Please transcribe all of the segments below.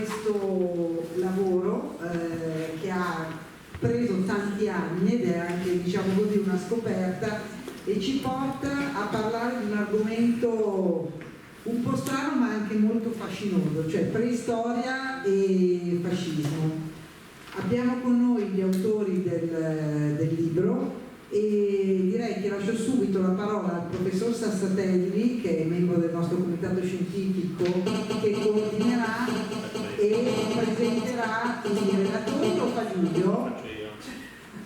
questo lavoro che ha preso tanti anni ed è anche, diciamo così, una scoperta, e ci porta a parlare di un argomento un po' strano ma anche molto fascinoso, cioè preistoria e fascismo. Abbiamo con noi gli autori del libro e direi che lascio subito la parola al professor Sassatelli, che è membro del nostro comitato scientifico, che coordinerà e presenterà i relatori. Lo fa Giulio?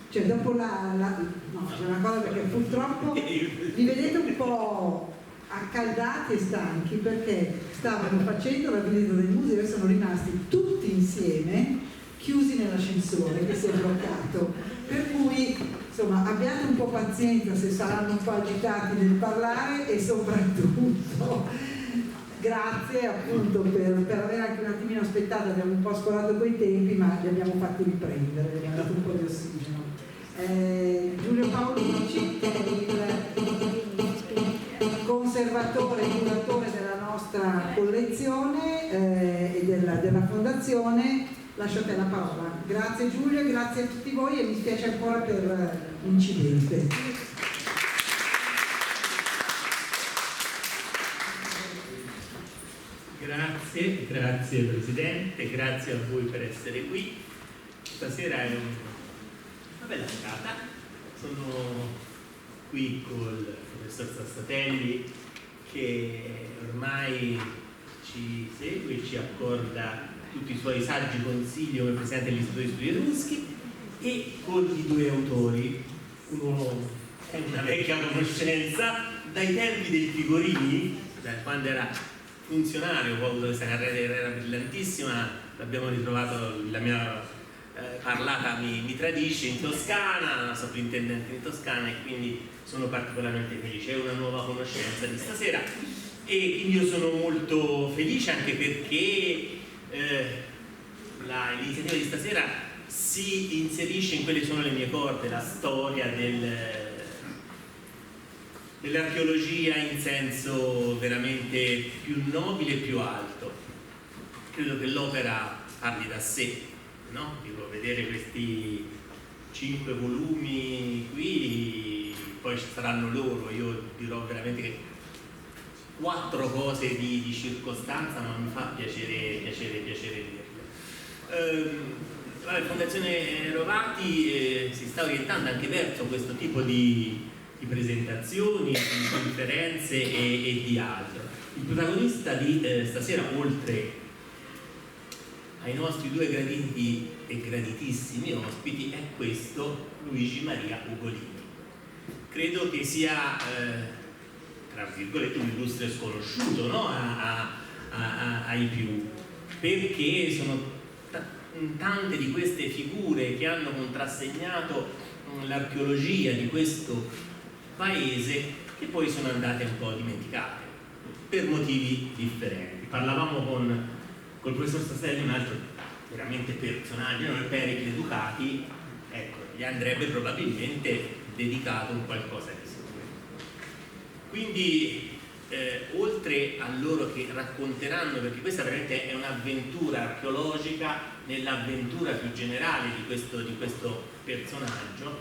Cioè dopo no, c'è una cosa, perché purtroppo vi vedete un po' accaldati e stanchi perché stavano facendo la visita del museo e sono rimasti tutti insieme chiusi nell'ascensore che si è bloccato, per cui insomma abbiate un po' pazienza se saranno un po' agitati nel parlare, e soprattutto grazie appunto per aver anche un attimino aspettato. Abbiamo un po' scorato quei tempi ma li abbiamo fatti riprendere, abbiamo dato un po' di ossigeno. Giulio Paolucci, che è il conservatore e curatore della nostra collezione e della fondazione. Lascio a te la parola. Grazie Giulio, grazie a tutti voi, e mi spiace ancora per l'incidente. Grazie Presidente, grazie a voi per essere qui. Stasera è una bella serata, sono qui col professor Sassatelli, che ormai ci segue e ci accorda tutti i suoi saggi consigli come presidente dell'Istituto di Studi Etruschi, e con i due autori. Uno è una vecchia conoscenza dai tempi dei figurini, quando era funzionario, poi ho avuto questa carriera, era brillantissima, l'abbiamo ritrovato, la mia parlata mi tradisce, in Toscana, sovrintendente in Toscana, e quindi sono particolarmente felice. È una nuova conoscenza di stasera e io sono molto felice anche perché l'iniziativa di stasera si inserisce in quelle che sono le mie corde, la storia dell'archeologia in senso veramente più nobile e più alto. Credo che l'opera parli da sé, no? Dico, vedere questi 5 volumi qui, poi ci saranno loro, io dirò veramente che 4 cose di circostanza, ma mi fa piacere dirle. La Fondazione Rovati si sta orientando anche verso questo tipo di presentazioni, di conferenze e di altro. Il protagonista di stasera, oltre ai nostri due graditi e graditissimi ospiti, è questo Luigi Maria Ugolini. Credo che sia tra virgolette un illustre sconosciuto, no? ai più, perché sono tante di queste figure che hanno contrassegnato l'archeologia di questo paese che poi sono andate un po' dimenticate per motivi differenti. Parlavamo col professor Sassatelli, un altro veramente personaggio, Pericle Ducati, ecco, gli andrebbe probabilmente dedicato un qualcosa di sicuro. Quindi oltre a loro che racconteranno, perché questa veramente è un'avventura archeologica nell'avventura più generale di questo personaggio,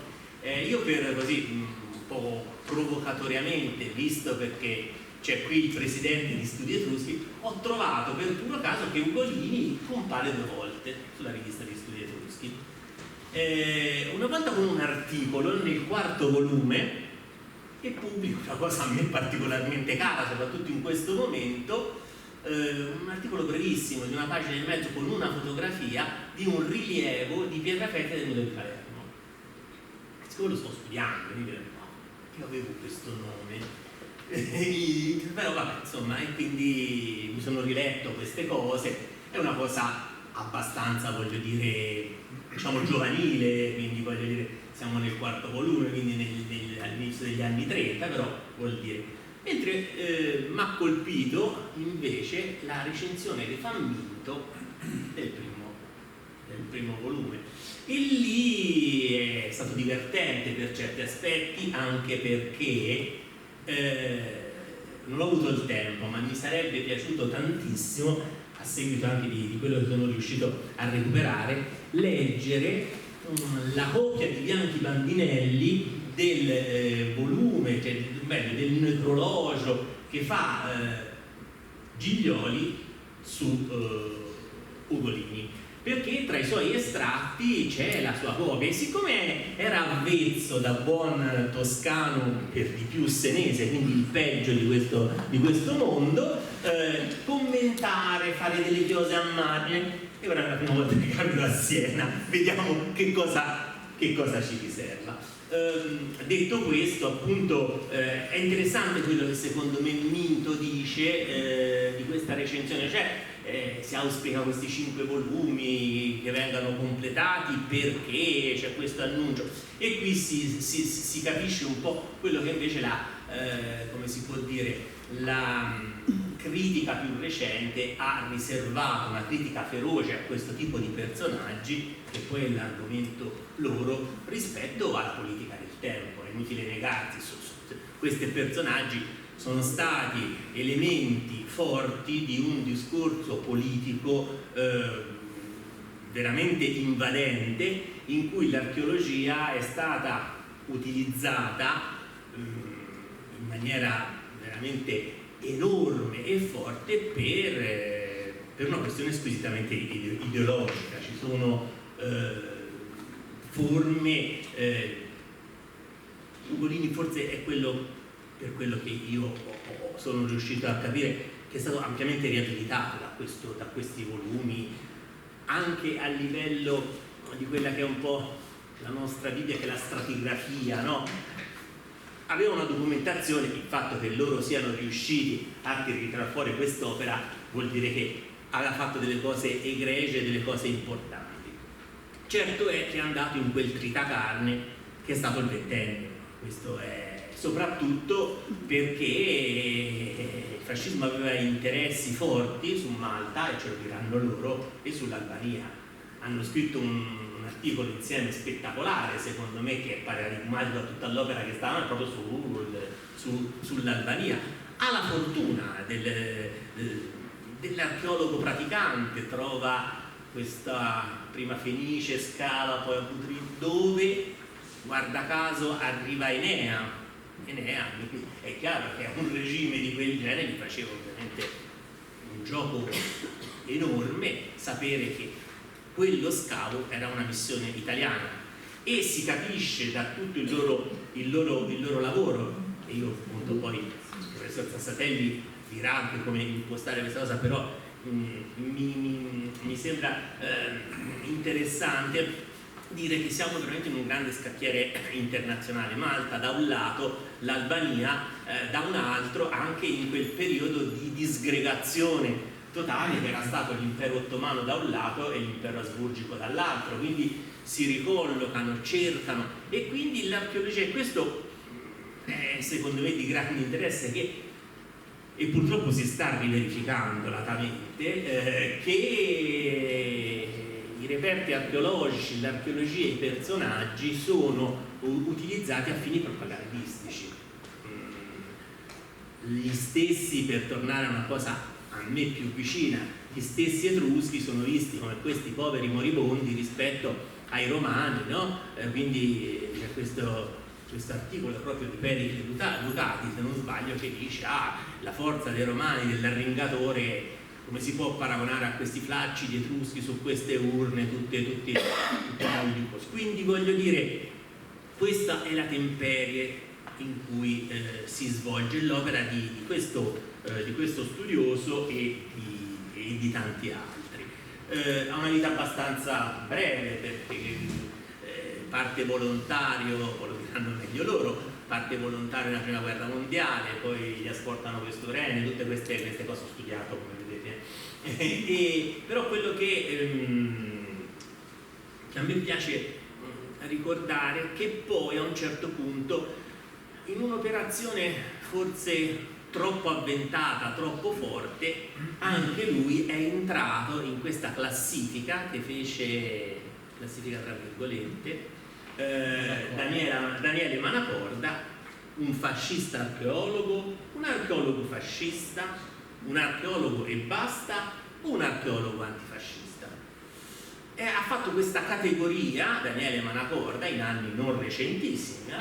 io per così un po' provocatoriamente, visto perché c'è qui il presidente di Studi Etruschi, ho trovato per puro caso che Ugolini compare 2 volte sulla rivista di Studi Etruschi, una volta con un articolo nel 4º volume che pubblico, una cosa a me particolarmente cara soprattutto in questo momento, un articolo brevissimo di una pagina e mezzo con una fotografia di un rilievo di Pietraferta del Museo di Palermo. Siccome lo sto studiando, io avevo questo nome, però vabbè, insomma, e quindi mi sono riletto queste cose. È una cosa abbastanza, voglio dire, diciamo giovanile, quindi voglio dire, siamo nel 4º volume, quindi all'inizio degli anni 30, però vuol dire. Mentre mi ha colpito invece la recensione di Famminto del primo volume, e lì è stato divertente per certi aspetti, anche perché non ho avuto il tempo, ma mi sarebbe piaciuto tantissimo seguito anche di quello che sono riuscito a recuperare, leggere la copia di Bianchi Bandinelli del volume, cioè del necrologio che fa Giglioli su Ugolini, perché tra i suoi estratti c'è la sua copia, e siccome era avvezzo da buon toscano, per di più senese, quindi il peggio di questo mondo, commentare, fare delle chiose a margine, e ora è la prima volta che capito a Siena, vediamo che cosa ci riserva. Detto questo, appunto, è interessante quello che secondo me Minto dice di questa recensione, cioè si auspica questi 5 volumi che vengano completati perché c'è questo annuncio, e qui si capisce un po' quello che invece come si può dire, la critica più recente ha riservato, una critica feroce a questo tipo di personaggi, che poi è l'argomento loro, rispetto alla politica del tempo. È inutile negarsi, questi personaggi sono stati elementi forti di un discorso politico veramente invadente, in cui l'archeologia è stata utilizzata in maniera veramente enorme e forte per una questione squisitamente ideologica. Ci sono forme, Ugolini forse è quello, per quello che io sono riuscito a capire, che è stato ampiamente riabilitato da questi volumi, anche a livello di quella che è un po' la nostra Bibbia, che è la stratigrafia, no? Aveva una documentazione. Il fatto che loro siano riusciti a tirare fuori quest'opera vuol dire che aveva fatto delle cose egregie, delle cose importanti. Certo è che è andato in quel tritacarne che è stato il XX. Questo è soprattutto perché il fascismo aveva interessi forti su Malta, e ce lo diranno loro, e sull'Albania. Hanno scritto un articolo insieme spettacolare, secondo me, che è paradigmatico a tutta l'opera che stavano proprio sull'Albania. Ha la fortuna dell'archeologo praticante, trova questa prima Fenice, scala poi a Butrin, dove guarda caso arriva Enea. È chiaro che a un regime di quel genere gli faceva ovviamente un gioco enorme sapere che quello scavo era una missione italiana, e si capisce da tutto il loro lavoro. E io appunto poi il professor Sassatelli dirà anche come impostare questa cosa, però mi sembra interessante dire che siamo veramente in un grande scacchiere internazionale. Malta da un lato, l'Albania da un altro, anche in quel periodo di disgregazione totale che era stato l'impero ottomano da un lato e l'impero asburgico dall'altro, quindi si ricollocano, cercano, e quindi l'archeologia, e questo è secondo me di grande interesse, e purtroppo si sta riverificando latamente, che i reperti archeologici, l'archeologia e i personaggi sono utilizzati a fini propagandistici. Gli stessi, per tornare a una cosa a me più vicina, gli stessi etruschi sono visti come questi poveri moribondi rispetto ai romani, no? Quindi c'è questo articolo proprio di Pericle Ducati, se non sbaglio, che dice la forza dei romani, dell'arringatore, come si può paragonare a questi flacci di etruschi su queste urne tutti quindi voglio dire, questa è la temperie in cui si svolge l'opera di questo studioso e di tanti altri. Ha una vita abbastanza breve, perché parte volontario, lo diranno meglio loro, parte volontario nella prima guerra mondiale, poi gli asportano questo rene, tutte queste cose ho studiato, come vedete. Però quello che a me piace ricordare è che poi a un certo punto, in un'operazione forse troppo avventata, troppo forte, anche lui è entrato in questa classifica che fece, classifica tra virgolette, Daniele Manacorda, un fascista archeologo, un archeologo fascista, un archeologo e basta, un archeologo antifascista. Ha fatto questa categoria Daniele Manacorda in anni non recentissimi.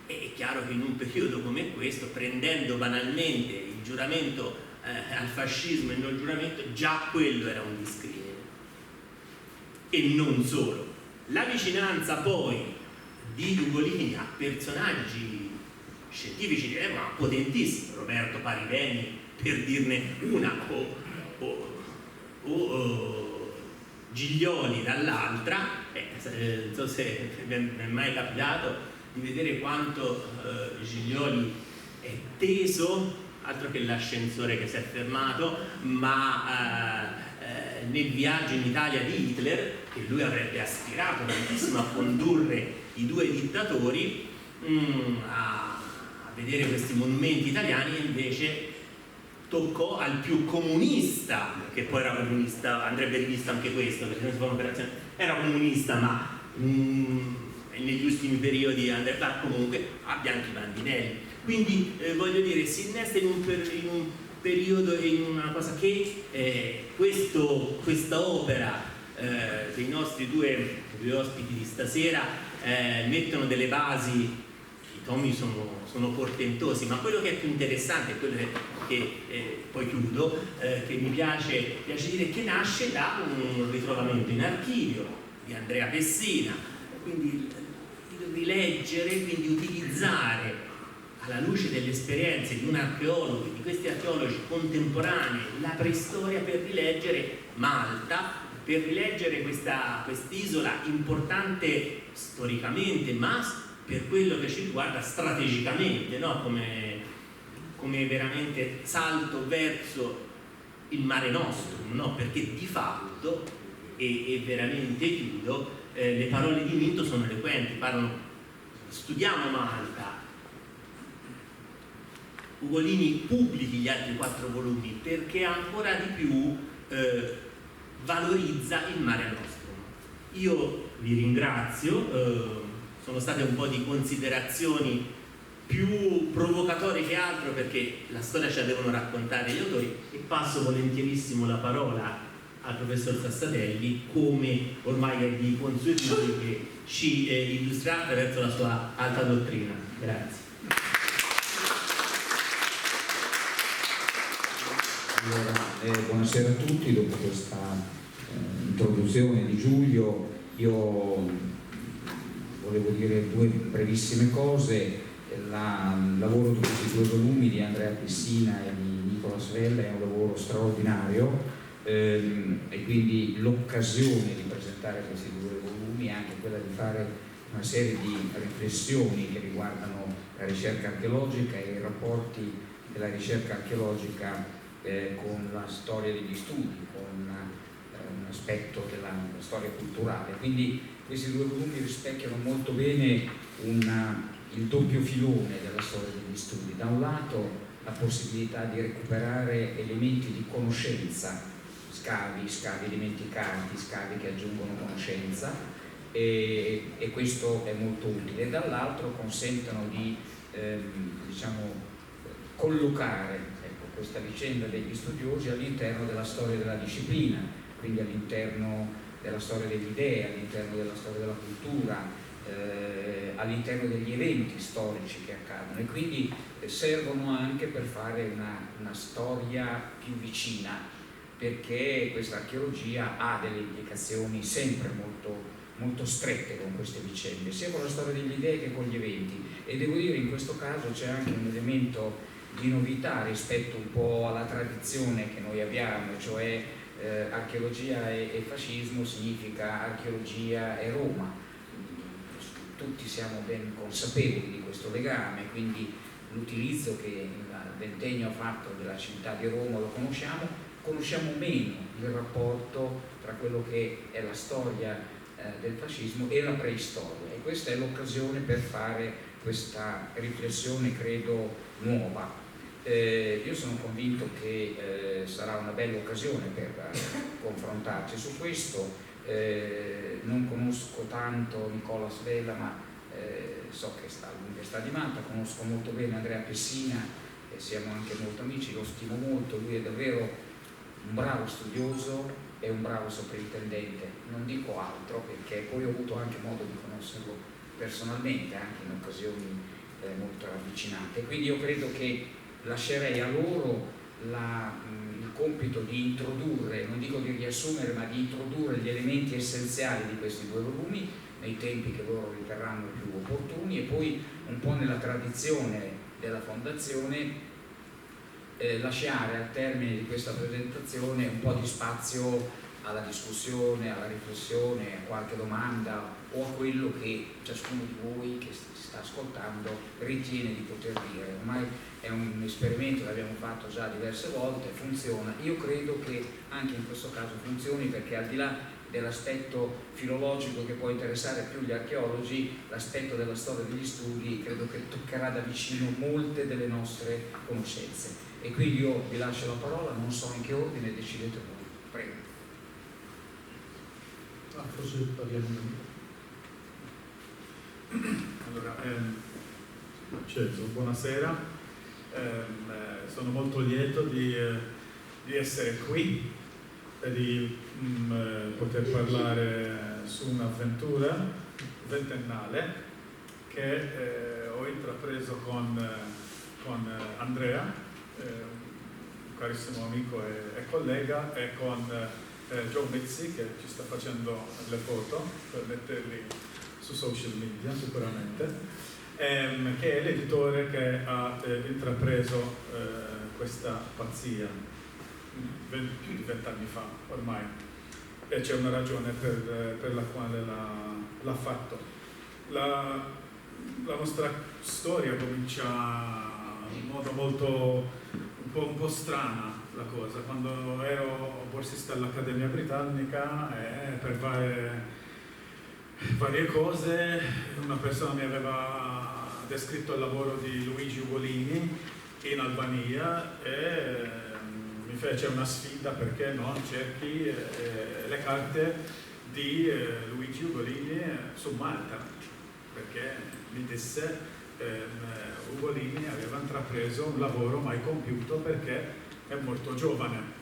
È chiaro che in un periodo come questo, prendendo banalmente il giuramento al fascismo e il non giuramento, già quello era un discrimine. E non solo. La vicinanza poi di Ugolini a personaggi scientifici ma potentissimi, Roberto Pariveni per dirne una, o Giglioli dall'altra, non so se mi è mai capitato di vedere quanto Giglioli è teso, altro che l'ascensore che si è fermato, ma nel viaggio in Italia di Hitler, che lui avrebbe aspirato tantissimo a condurre i due dittatori, a vedere questi monumenti italiani, e invece toccò al più comunista, che poi era comunista, andrebbe rivisto anche questo, perché non si fa un'operazione, era comunista, ma negli ultimi periodi andrebbe comunque a Bianchi Bandinelli. Quindi voglio dire, si innesta in un periodo, in una cosa che questa opera dei nostri due ospiti di stasera mettono delle basi. I tomi sono portentosi, ma quello che è più interessante, quello che poi chiudo, che mi piace dire, che nasce da un ritrovamento in archivio di Andrea Pessina, quindi rileggere, quindi utilizzare alla luce delle esperienze di un archeologo, di questi archeologi contemporanei, la preistoria per rileggere Malta, per rileggere quest'isola importante storicamente, ma per quello che ci riguarda strategicamente, no? come veramente salto verso il Mare Nostrum, no? Perché di fatto, e veramente chiudo, le parole di Minto sono eloquenti, studiamo Malta, Ugolini pubblichi gli altri 4 volumi perché ancora di più valorizza il Mare Nostrum. Io vi ringrazio, sono state un po' di considerazioni più provocatorie che altro, perché la storia ce la devono raccontare gli autori, e passo volentierissimo la parola al professor Sassatelli, come ormai è di consuetudine, che ci illustrerà attraverso la sua alta dottrina. Grazie. Allora, buonasera a tutti. Dopo questa introduzione di Giulio, io volevo dire 2 brevissime cose. Il lavoro di questi 2 volumi di Andrea Pessina e di Nicola Svella è un lavoro straordinario, e quindi l'occasione di presentare questi 2 volumi è anche quella di fare una serie di riflessioni che riguardano la ricerca archeologica e i rapporti della ricerca archeologica con la storia degli studi, con un aspetto della storia culturale. Quindi questi 2 volumi rispecchiano molto bene il doppio filone della storia degli studi. Da un lato la possibilità di recuperare elementi di conoscenza, scavi dimenticati, scavi che aggiungono conoscenza, e questo è molto utile. Dall'altro consentono di collocare questa vicenda degli studiosi all'interno della storia della disciplina, quindi all'interno della storia delle idee, all'interno della storia della cultura, all'interno degli eventi storici che accadono, e quindi servono anche per fare una storia più vicina, perché questa archeologia ha delle implicazioni sempre molto, molto strette con queste vicende, sia con la storia delle idee che con gli eventi. E devo dire, in questo caso c'è anche un elemento di novità rispetto un po' alla tradizione che noi abbiamo, cioè archeologia e fascismo significa archeologia e Roma. Tutti siamo ben consapevoli di questo legame, quindi l'utilizzo che il Ventennio ha fatto della città di Roma lo conosciamo meno il rapporto tra quello che è la storia del fascismo e la preistoria, e questa è l'occasione per fare questa riflessione, credo, nuova. Io sono convinto che sarà una bella occasione per confrontarci su questo. Non conosco tanto Nicola Svella, ma so che sta di Malta, conosco molto bene Andrea Pessina, siamo anche molto amici, lo stimo molto, lui è davvero un bravo studioso e un bravo soprintendente. Non dico altro perché poi ho avuto anche modo di conoscerlo personalmente, anche in occasioni molto ravvicinate. Quindi io credo che lascerei a loro il compito di introdurre, non dico di riassumere, ma di introdurre gli elementi essenziali di questi 2 volumi nei tempi che loro riterranno più opportuni, e poi un po' nella tradizione della Fondazione lasciare al termine di questa presentazione un po' di spazio alla discussione, alla riflessione, a qualche domanda o a quello che ciascuno di voi che sta ascoltando ritiene di poter dire. Ormai è un esperimento che abbiamo fatto già diverse volte, funziona. Io credo che anche in questo caso funzioni, perché al di là dell'aspetto filologico che può interessare più gli archeologi, l'aspetto della storia degli studi credo che toccherà da vicino molte delle nostre conoscenze. E quindi io vi lascio la parola, non so in che ordine, decidete voi. Prego. Forse parliamo allora, Ceso, buonasera, sono molto lieto di essere qui e di poter parlare su un'avventura ventennale che ho intrapreso con Andrea, un carissimo amico e collega, e con Joe Mizzi, che ci sta facendo le foto per metterli su social media sicuramente, che è l'editore che ha intrapreso questa pazzia più di 20 anni fa ormai, e c'è una ragione per la quale l'ha fatto. La nostra storia comincia in modo molto un po' strana, la cosa, quando ero borsista all'Accademia Britannica, per varie cose una persona mi aveva descritto il lavoro di Luigi Ugolini in Albania e mi fece una sfida: perché non cerchi le carte di Luigi Ugolini su Malta, perché mi disse Ugolini aveva intrapreso un lavoro mai compiuto perché è molto giovane.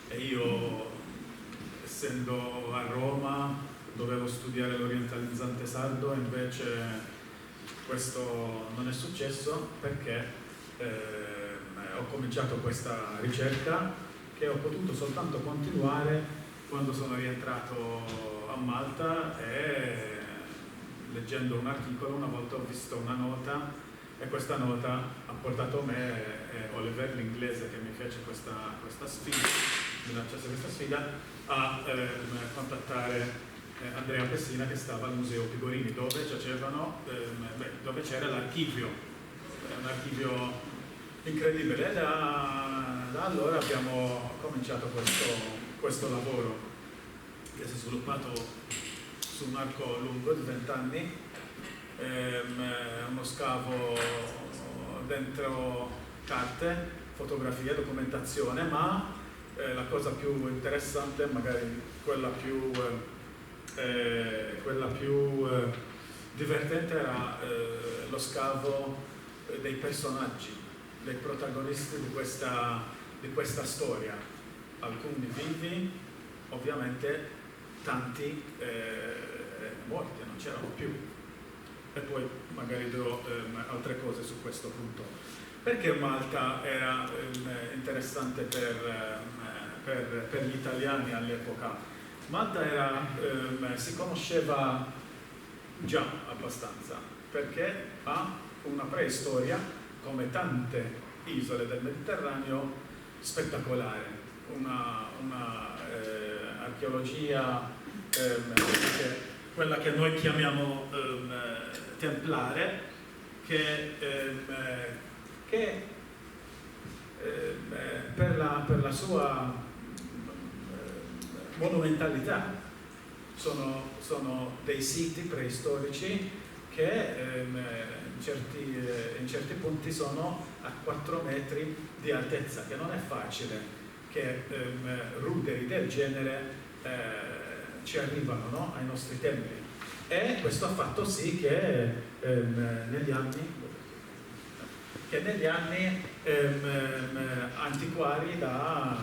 E io, essendo a Roma, dovevo studiare l'orientalizzante sardo, invece questo non è successo, perché ho cominciato questa ricerca che ho potuto soltanto continuare quando sono rientrato a Malta, e leggendo un articolo una volta ho visto una nota, e questa nota ha portato me e Oliver l'inglese, che mi fece questa sfida, mi lanciasse questa sfida, a contattare Andrea Pessina, che stava al Museo Pigorini, dove c'era l'archivio, un archivio incredibile. E da allora abbiamo cominciato questo lavoro che si è sviluppato su un arco lungo di 20 anni, uno scavo dentro carte, fotografie, documentazione, ma la cosa più interessante, magari quella più divertente, era lo scavo dei personaggi, dei protagonisti di questa storia, alcuni vivi, ovviamente tanti morti, non c'erano più. E poi magari dirò altre cose su questo punto. Perché Malta era interessante per gli italiani all'epoca? Malta si conosceva già abbastanza, perché ha una preistoria, come tante isole del Mediterraneo, spettacolare, una archeologia, quella che noi chiamiamo templare, che per la sua monumentalità sono dei siti preistorici che in certi punti sono a 4 metri di altezza, che non è facile che ruderi del genere ci arrivano, no? Ai nostri templi. E questo ha fatto sì che negli anni che negli anni antiquari da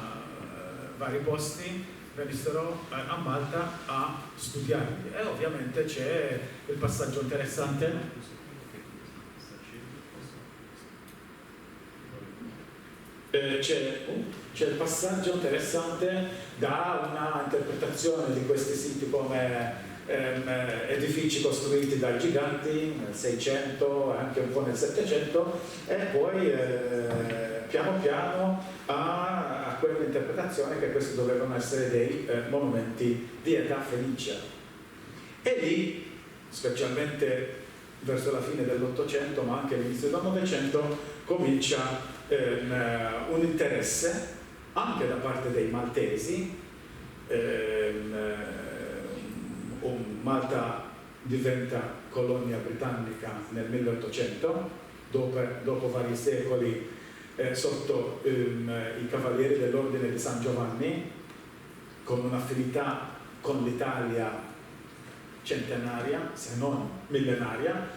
vari posti venissero a Malta a studiarli, e ovviamente c'è il passaggio interessante c'è il passaggio interessante da una interpretazione di questi siti come edifici costruiti dai giganti nel 600, anche un po' nel 700, e poi piano piano a quell'interpretazione che questi dovevano essere dei monumenti di età fenicia. E lì, specialmente verso la fine dell'Ottocento, ma anche all'inizio del Novecento, comincia un interesse anche da parte dei maltesi. Malta diventa colonia britannica nel 1800, dopo vari secoli sotto i cavalieri dell'Ordine di San Giovanni, con un'affinità con l'Italia centenaria, se non millenaria,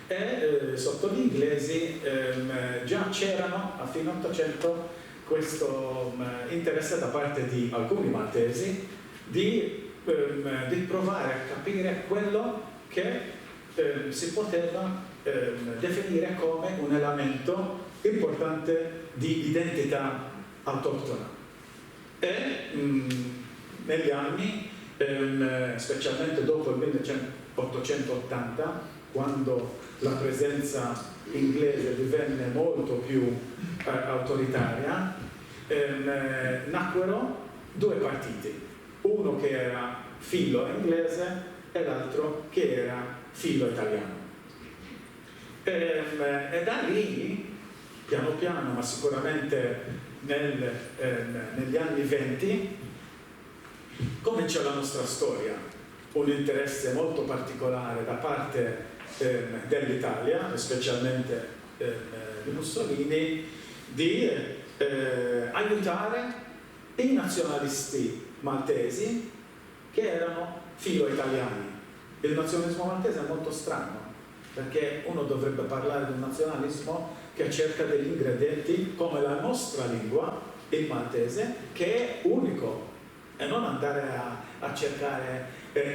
e sotto gli inglesi già c'erano a fine 800 questo interesse da parte di alcuni maltesi di provare a capire quello che si poteva definire come un elemento importante di identità autoctona. E negli anni, specialmente dopo il 1880, quando la presenza inglese divenne molto più autoritaria, nacquero due partiti, uno che era filo inglese e l'altro che era filo italiano. E da lì, piano piano, ma sicuramente negli anni 20, comincia la nostra storia, un interesse molto particolare da parte dell'Italia, specialmente di Mussolini, di aiutare i nazionalisti maltesi che erano filo italiani. Il nazionalismo maltese è molto strano, perché uno dovrebbe parlare di un nazionalismo che cerca degli ingredienti come la nostra lingua, il maltese, che è unico, e non andare a cercare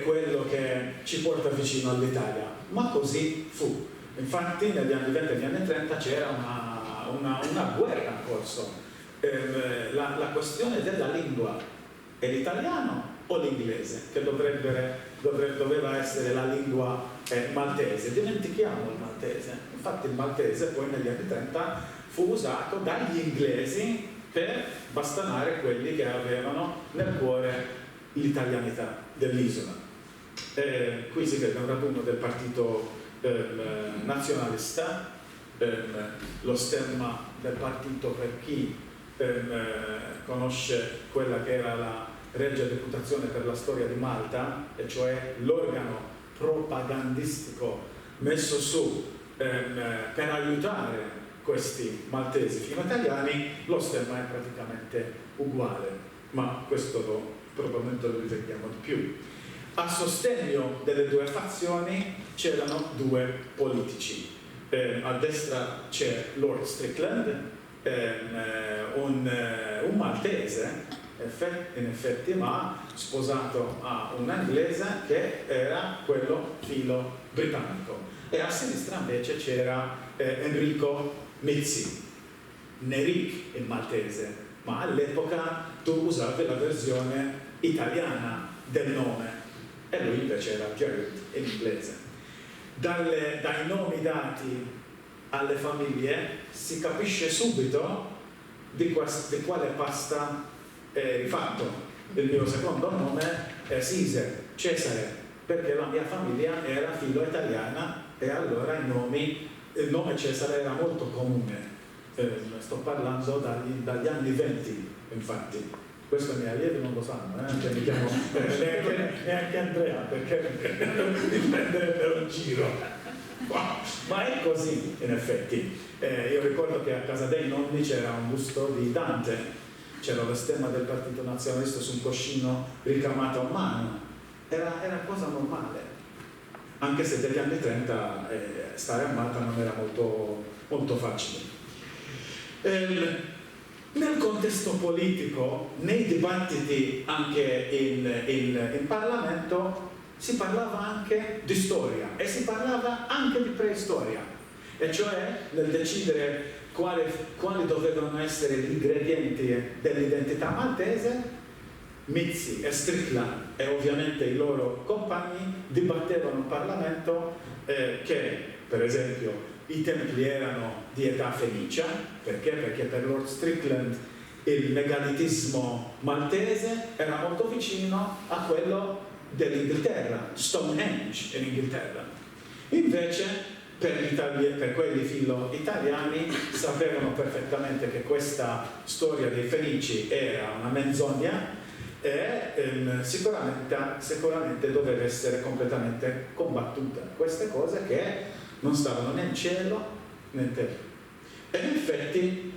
quello che ci porta vicino all'Italia. Ma così fu. Infatti negli anni 20 e negli anni 30 c'era una guerra in corso. La questione della lingua è l'italiano o l'inglese, che doveva essere la lingua maltese. Dimentichiamo il maltese. Infatti il maltese poi negli anni 30 fu usato dagli inglesi per bastonare quelli che avevano nel cuore l'italianità dell'isola. Qui si vede un raduno del partito nazionalista, lo stemma del partito, per chi conosce quella che era la Regia Deputazione per la Storia di Malta, e cioè l'organo propagandistico messo su per aiutare questi maltesi fino italiani, lo stemma è praticamente uguale, ma questo probabilmente lo rivediamo di più. A sostegno delle due fazioni c'erano due politici. A destra c'è Lord Strickland, un maltese in effetti, ma sposato a un inglese che era quello filo britannico, e a sinistra invece c'era Enrico Mizzi, Neric in maltese, ma all'epoca tu usavi la versione italiana del nome e lui invece era Gerard in inglese. Dai nomi dati alle famiglie si capisce subito di quale pasta è rifatto. Il mio secondo nome è Cesare, perché la mia famiglia era filo italiana e allora il nome Cesare era molto comune. Sto parlando dagli anni 20, infatti. Questo i miei allievi non lo sanno, neanche Andrea, perché mi prenderebbero in giro. Ma è così, in effetti. Io ricordo che a casa dei nonni c'era un busto di Dante, c'era lo stemma del Partito Nazionalista su un coscino ricamato a mano. Era cosa normale, anche se negli anni 30 stare a Malta non era molto, molto facile. Nel contesto politico, nei dibattiti anche in Parlamento, si parlava anche di storia e si parlava anche di preistoria, e cioè nel decidere quali dovevano essere gli ingredienti dell'identità maltese. Mizzi e Strickland e ovviamente i loro compagni dibattevano in Parlamento che, per esempio, i templi erano di età fenicia. Perché? Perché per Lord Strickland il megalitismo maltese era molto vicino a quello dell'Inghilterra, Stonehenge in Inghilterra. Invece per quelli filo-italiani sapevano perfettamente che questa storia dei Fenici era una menzogna e sicuramente doveva essere completamente combattuta. Queste cose che non stavano né in cielo né in terra. E in effetti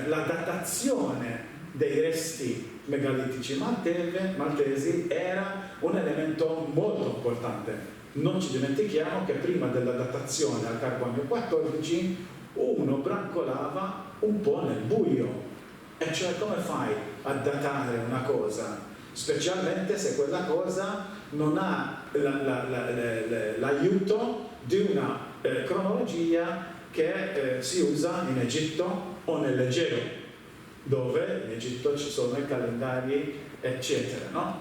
la datazione dei resti megalitici maltesi era un elemento molto importante. Non ci dimentichiamo che prima della datazione al carbonio 14 uno brancolava un po' nel buio. E cioè, come fai a datare una cosa, specialmente se quella cosa non ha l'aiuto di una cronologia che si usa in Egitto o nell'Egeo, dove in Egitto ci sono i calendari eccetera, no?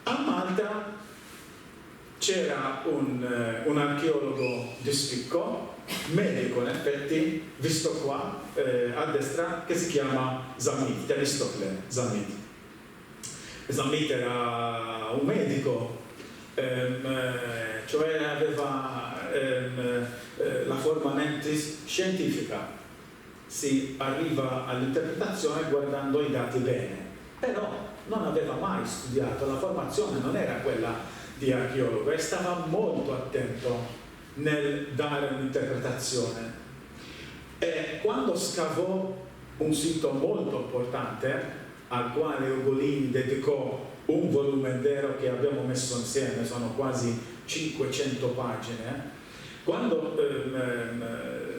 A Malta c'era un archeologo di spicco, medico in effetti, visto qua a destra, che si chiama Zamit, Temistocle Zamit. Zamit era un medico, cioè aveva la forma mentis scientifica. Si arriva all'interpretazione guardando i dati bene, però non aveva mai studiato, la formazione non era quella di archeologo e stava molto attento nel dare un'interpretazione. E quando scavò un sito molto importante al quale Ugolini dedicò un volume intero che abbiamo messo insieme, sono quasi 500 pagine, quando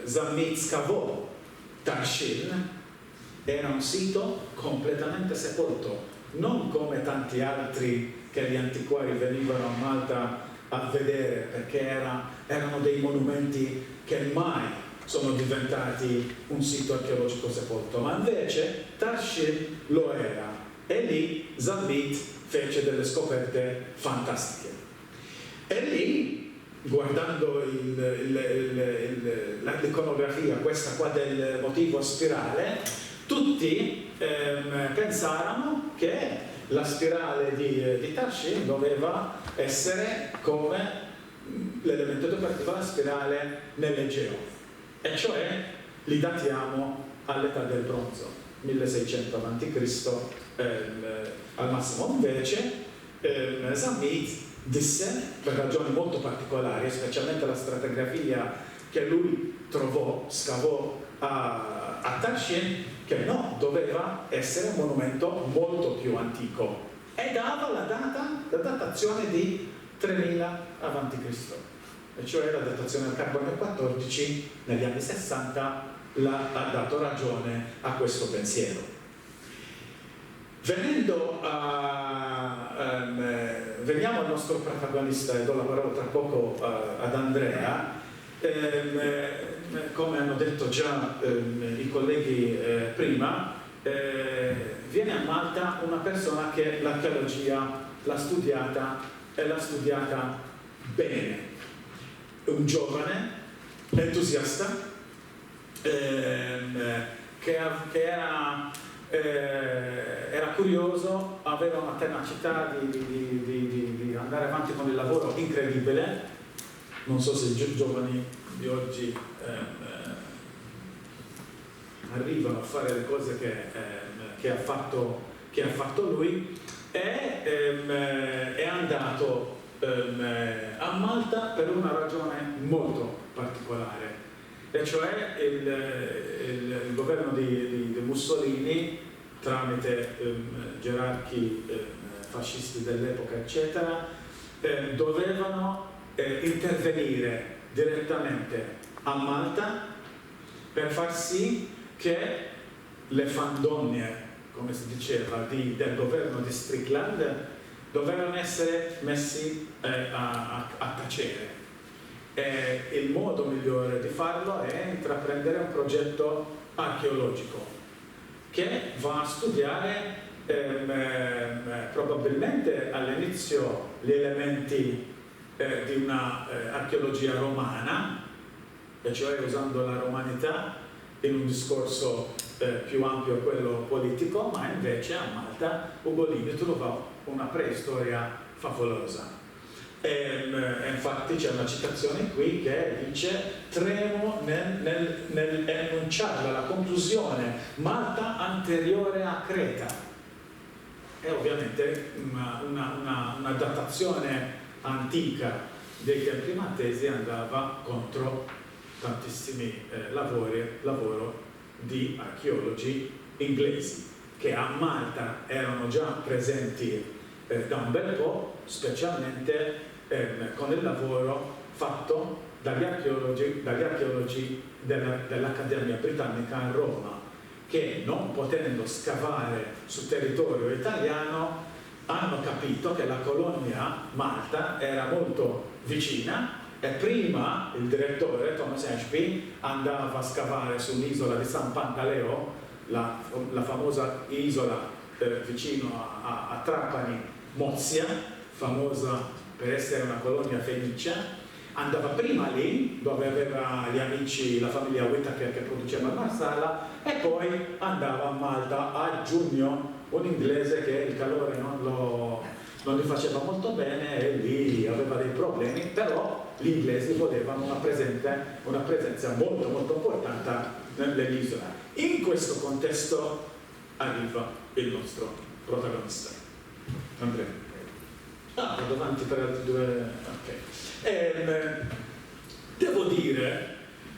Zamit scavò Tarshin era un sito completamente sepolto, non come tanti altri che gli antiquari venivano a Malta a vedere, perché erano dei monumenti che mai sono diventati un sito archeologico sepolto, ma invece Tarshin lo era, e lì Zamit fece delle scoperte fantastiche. E lì, guardando l'iconografia, questa qua del motivo spirale, tutti pensarono che la spirale di Tarshin doveva essere come l'elemento decorativo della spirale nell'Egeo, e cioè li datiamo all'età del bronzo, 1600 a.C. Al massimo. Invece Zamit disse, per ragioni molto particolari, specialmente la stratigrafia che lui scavò a Tarshin, che no, doveva essere un monumento molto più antico, e dava la datazione di 3000 a.C., e cioè la datazione del carbonio 14 negli anni 60 ha dato ragione a questo pensiero. Veniamo al nostro protagonista, e do la parola tra poco ad Andrea. Come hanno detto già i colleghi prima, viene a Malta una persona che l'archeologia l'ha studiata e l'ha studiata bene. Un giovane entusiasta che era curioso, aveva una tenacità di andare avanti con il lavoro incredibile. Non so se i giovani di oggi arrivano a fare le cose che ha fatto lui, e è andato a Malta per una ragione molto particolare, e cioè il governo di Mussolini, tramite gerarchi fascisti dell'epoca eccetera, dovevano intervenire direttamente a Malta per far sì che le fandonie, come si diceva, del governo di Strickland dovevano essere messi a tacere. E il modo migliore di farlo è intraprendere un progetto archeologico che va a studiare probabilmente all'inizio gli elementi di una archeologia romana, e cioè usando la romanità in un discorso più ampio quello politico, ma invece a Malta Ugolini trova una preistoria favolosa. E infatti c'è una citazione qui che dice: tremo nell'enunciare la conclusione Malta anteriore a Creta. È ovviamente una datazione antica dei tempi maltesi, andava contro tantissimi lavoro di archeologi inglesi che a Malta erano già presenti da un bel po', specialmente con il lavoro fatto dagli archeologi dell'Accademia Britannica a Roma, che non potendo scavare sul territorio italiano hanno capito che la colonia Malta era molto vicina, e prima il direttore Thomas Ashby andava a scavare sull'isola di San Pantaleo, la famosa isola vicino a Trapani, Mozia, famosa per essere una colonia fenicia. Andava prima lì, dove aveva gli amici, la famiglia Whittaker che produceva il marsala, e poi andava a Malta a giugno, un inglese che il calore non gli faceva molto bene e lì aveva dei problemi, però gli inglesi volevano una presenza molto molto importante nell'isola. In questo contesto arriva il nostro protagonista. Andrea. Vado avanti per altri due. Ok. Devo dire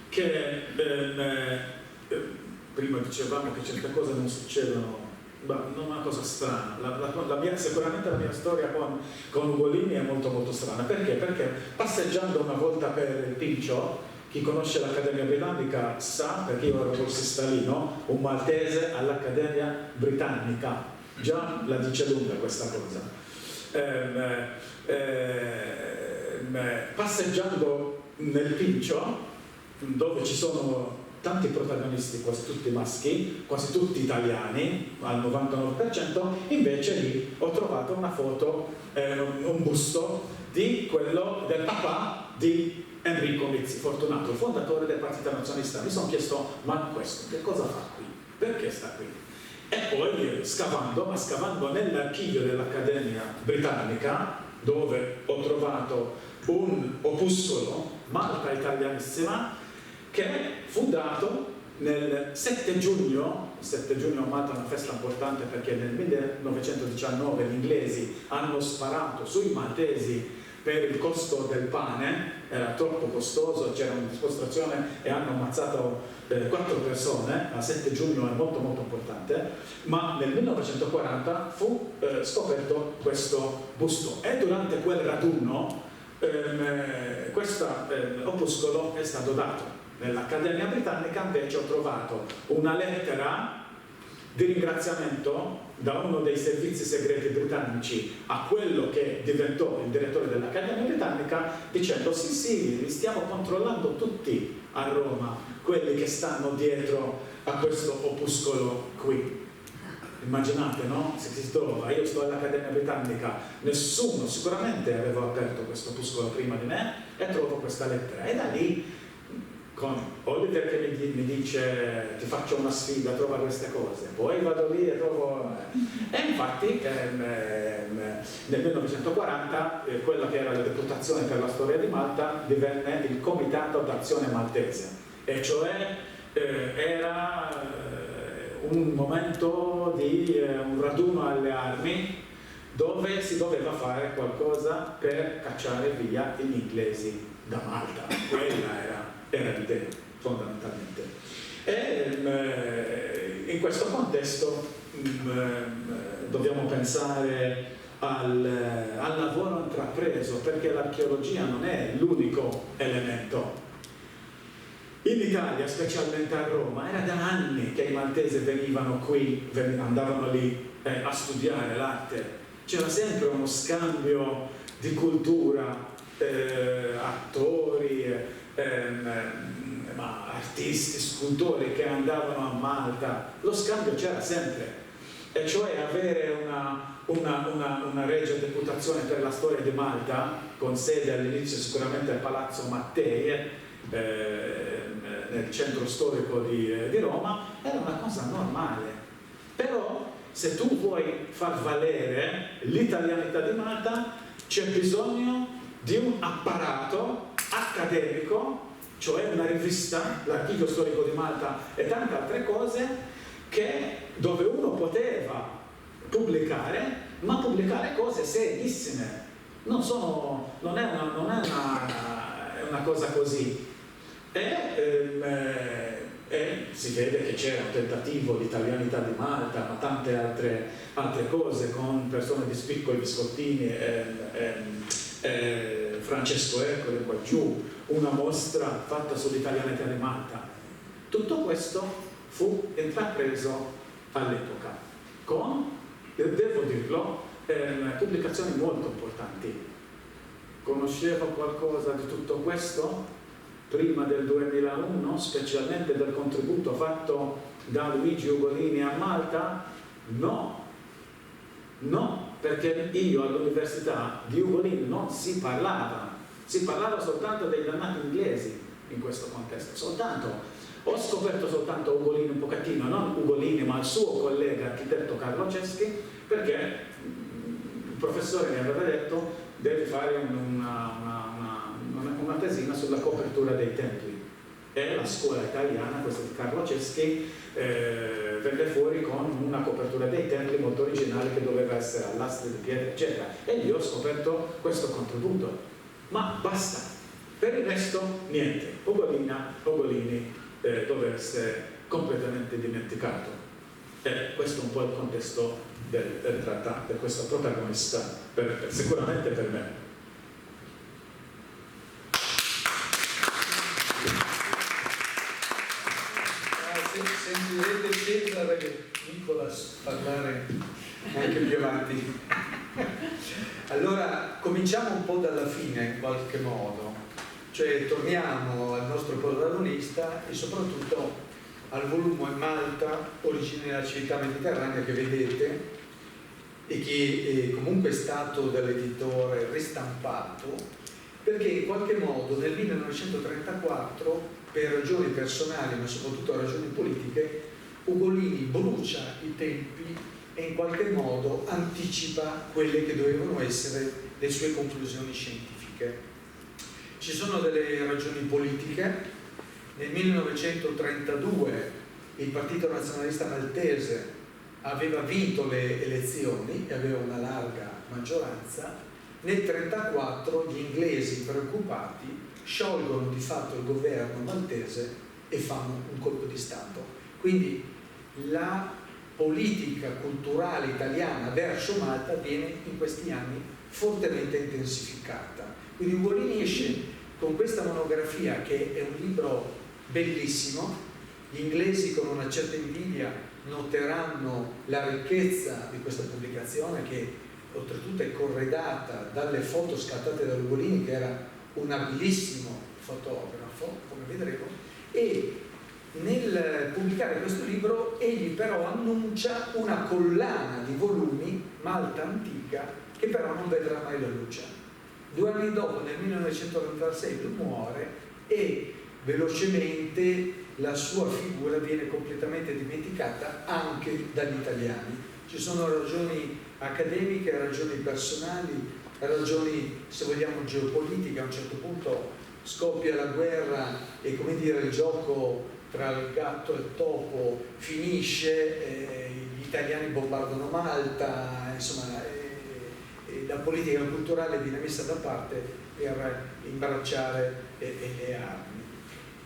che prima dicevamo che certe cose non succedono, non è una cosa strana. Sicuramente la mia storia con Ugolini è molto molto strana. Perché? Perché passeggiando una volta per il Pincio, chi conosce l'Accademia Britannica sa, perché io ero borsista lì, no? Un maltese all'Accademia Britannica, già la dice lunga questa cosa. Passeggiando nel Pincio, dove ci sono tanti protagonisti, quasi tutti maschi, quasi tutti italiani, al 99%, invece lì ho trovato una foto, un busto di quello del papà di Enrico Mizzi, Fortunato, il fondatore del Partito Nazionalista. Mi sono chiesto: ma questo che cosa fa qui? Perché sta qui? E poi scavando nell'archivio dell'Accademia Britannica, dove ho trovato un opuscolo, Malta Italianissima, che fu dato nel 7 giugno. Il 7 giugno a Malta è una festa importante perché nel 1919 gli inglesi hanno sparato sui maltesi per il costo del pane, era troppo costoso, c'era una dimostrazione e hanno ammazzato 4 persone. A 7 giugno è molto molto importante, ma nel 1940 fu scoperto questo busto, e durante quel raduno questo opuscolo è stato dato. Nell'Accademia Britannica invece ho trovato una lettera di ringraziamento da uno dei servizi segreti britannici a quello che diventò il direttore dell'Accademia Britannica, dicendo: sì, li stiamo controllando tutti a Roma, quelli che stanno dietro a questo opuscolo qui. Immaginate, no? Se si trova, io sto all'Accademia Britannica, nessuno sicuramente aveva aperto questo opuscolo prima di me, e trovo questa lettera, e da lì con Oliver che mi dice: ti faccio una sfida, trova queste cose, poi vado lì e trovo. E infatti nel 1940 quella che era la deputazione per la storia di Malta divenne il Comitato d'Azione Maltese, e cioè era un momento di un raduno alle armi dove si doveva fare qualcosa per cacciare via gli inglesi da Malta. Quella era l'idea, fondamentalmente. E in questo contesto dobbiamo pensare al lavoro intrapreso, perché l'archeologia non è l'unico elemento. In Italia, specialmente a Roma, era da anni che i maltesi venivano qui, andavano lì a studiare l'arte. C'era sempre uno scambio di cultura, attori, artisti, scultori che andavano a Malta. Lo scambio c'era sempre, e cioè avere una regia deputazione per la storia di Malta, con sede all'inizio sicuramente al Palazzo Mattei, nel centro storico di Roma, era una cosa normale. Però se tu vuoi far valere l'italianità di Malta, c'è bisogno di un apparato accademico, cioè una rivista, l'Archivio Storico di Malta e tante altre cose, dove uno poteva pubblicare, ma pubblicare cose serissime. Non è una cosa così. E si vede che c'era un tentativo di italianità di Malta, ma tante altre cose, con persone di spicco, i Biscottini, Francesco Ercole qua giù, una mostra fatta sull'italianità di Malta. Tutto questo fu intrapreso all'epoca con, devo dirlo, pubblicazioni molto importanti. Conoscevo qualcosa di tutto questo prima del 2001, specialmente del contributo fatto da Luigi Ugolini a Malta? No, perché io all'università di Ugolini non si parlava soltanto dei dannati inglesi in questo contesto, ho scoperto soltanto Ugolini un pochettino, non Ugolini ma il suo collega architetto Carlo Ceschi, perché il professore mi aveva detto devi fare una tesina sulla copertura dei templi, e la scuola italiana, questa di Carlo Ceschi, venne fuori con una copertura dei templi molto originale che doveva essere all'astre di pietra eccetera, e io ho scoperto questo contributo, ma basta, per il resto niente. Ugolini doveva essere completamente dimenticato, e questo è un po' il contesto del trattato, questo protagonista sicuramente per me. Sentirete Cesare e Nicolas parlare anche più avanti. Allora cominciamo un po' dalla fine in qualche modo, cioè torniamo al nostro protagonista e soprattutto al volume Malta, origine della civiltà mediterranea, che vedete e che comunque è stato dall'editore ristampato, perché in qualche modo nel 1934, per ragioni personali ma soprattutto ragioni politiche, Ugolini brucia i tempi e in qualche modo anticipa quelle che dovevano essere le sue conclusioni scientifiche. Ci sono delle ragioni politiche. Nel 1932 il Partito Nazionalista Maltese aveva vinto le elezioni e aveva una larga maggioranza. Nel 1934 gli inglesi, preoccupati, sciolgono di fatto il governo maltese e fanno un colpo di Stato. Quindi la politica culturale italiana verso Malta viene in questi anni fortemente intensificata. Quindi Ugolini esce con questa monografia, che è un libro bellissimo. Gli inglesi con una certa invidia noteranno la ricchezza di questa pubblicazione, che oltretutto è corredata dalle foto scattate da Ugolini, che era un abilissimo fotografo, come vedremo, e nel pubblicare questo libro egli però annuncia una collana di volumi, Malta Antica, che però non vedrà mai la luce. 2 anni dopo, nel 1936, lui muore e velocemente la sua figura viene completamente dimenticata anche dagli italiani. Ci sono ragioni accademiche, ragioni personali, ragioni, se vogliamo, geopolitiche. A un certo punto scoppia la guerra e, come dire, il gioco tra il gatto e il topo finisce, gli italiani bombardano Malta, insomma, la politica culturale viene messa da parte per imbracciare le armi.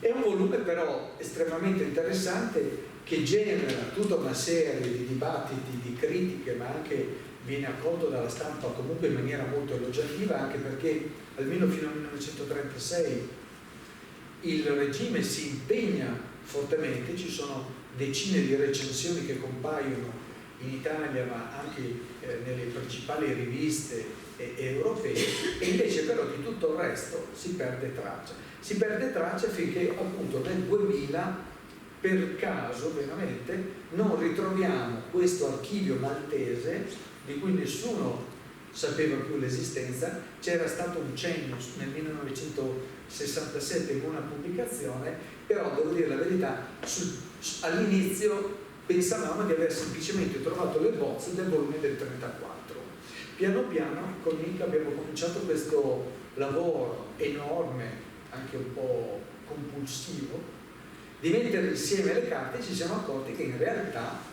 È un volume però estremamente interessante, che genera tutta una serie di dibattiti, di critiche, ma anche viene accolto dalla stampa comunque in maniera molto elogiativa, anche perché almeno fino al 1936 il regime si impegna fortemente, ci sono decine di recensioni che compaiono in Italia ma anche nelle principali riviste europee, e invece però di tutto il resto si perde traccia finché appunto nel 2000 per caso veramente non ritroviamo questo archivio maltese di cui nessuno sapeva più l'esistenza. C'era stato un cenno nel 1967 in una pubblicazione, però devo dire la verità, all'inizio pensavamo di aver semplicemente trovato le bozze del volume del 34. Piano piano con Nick abbiamo cominciato questo lavoro enorme, anche un po' compulsivo, di mettere insieme le carte, e ci siamo accorti che in realtà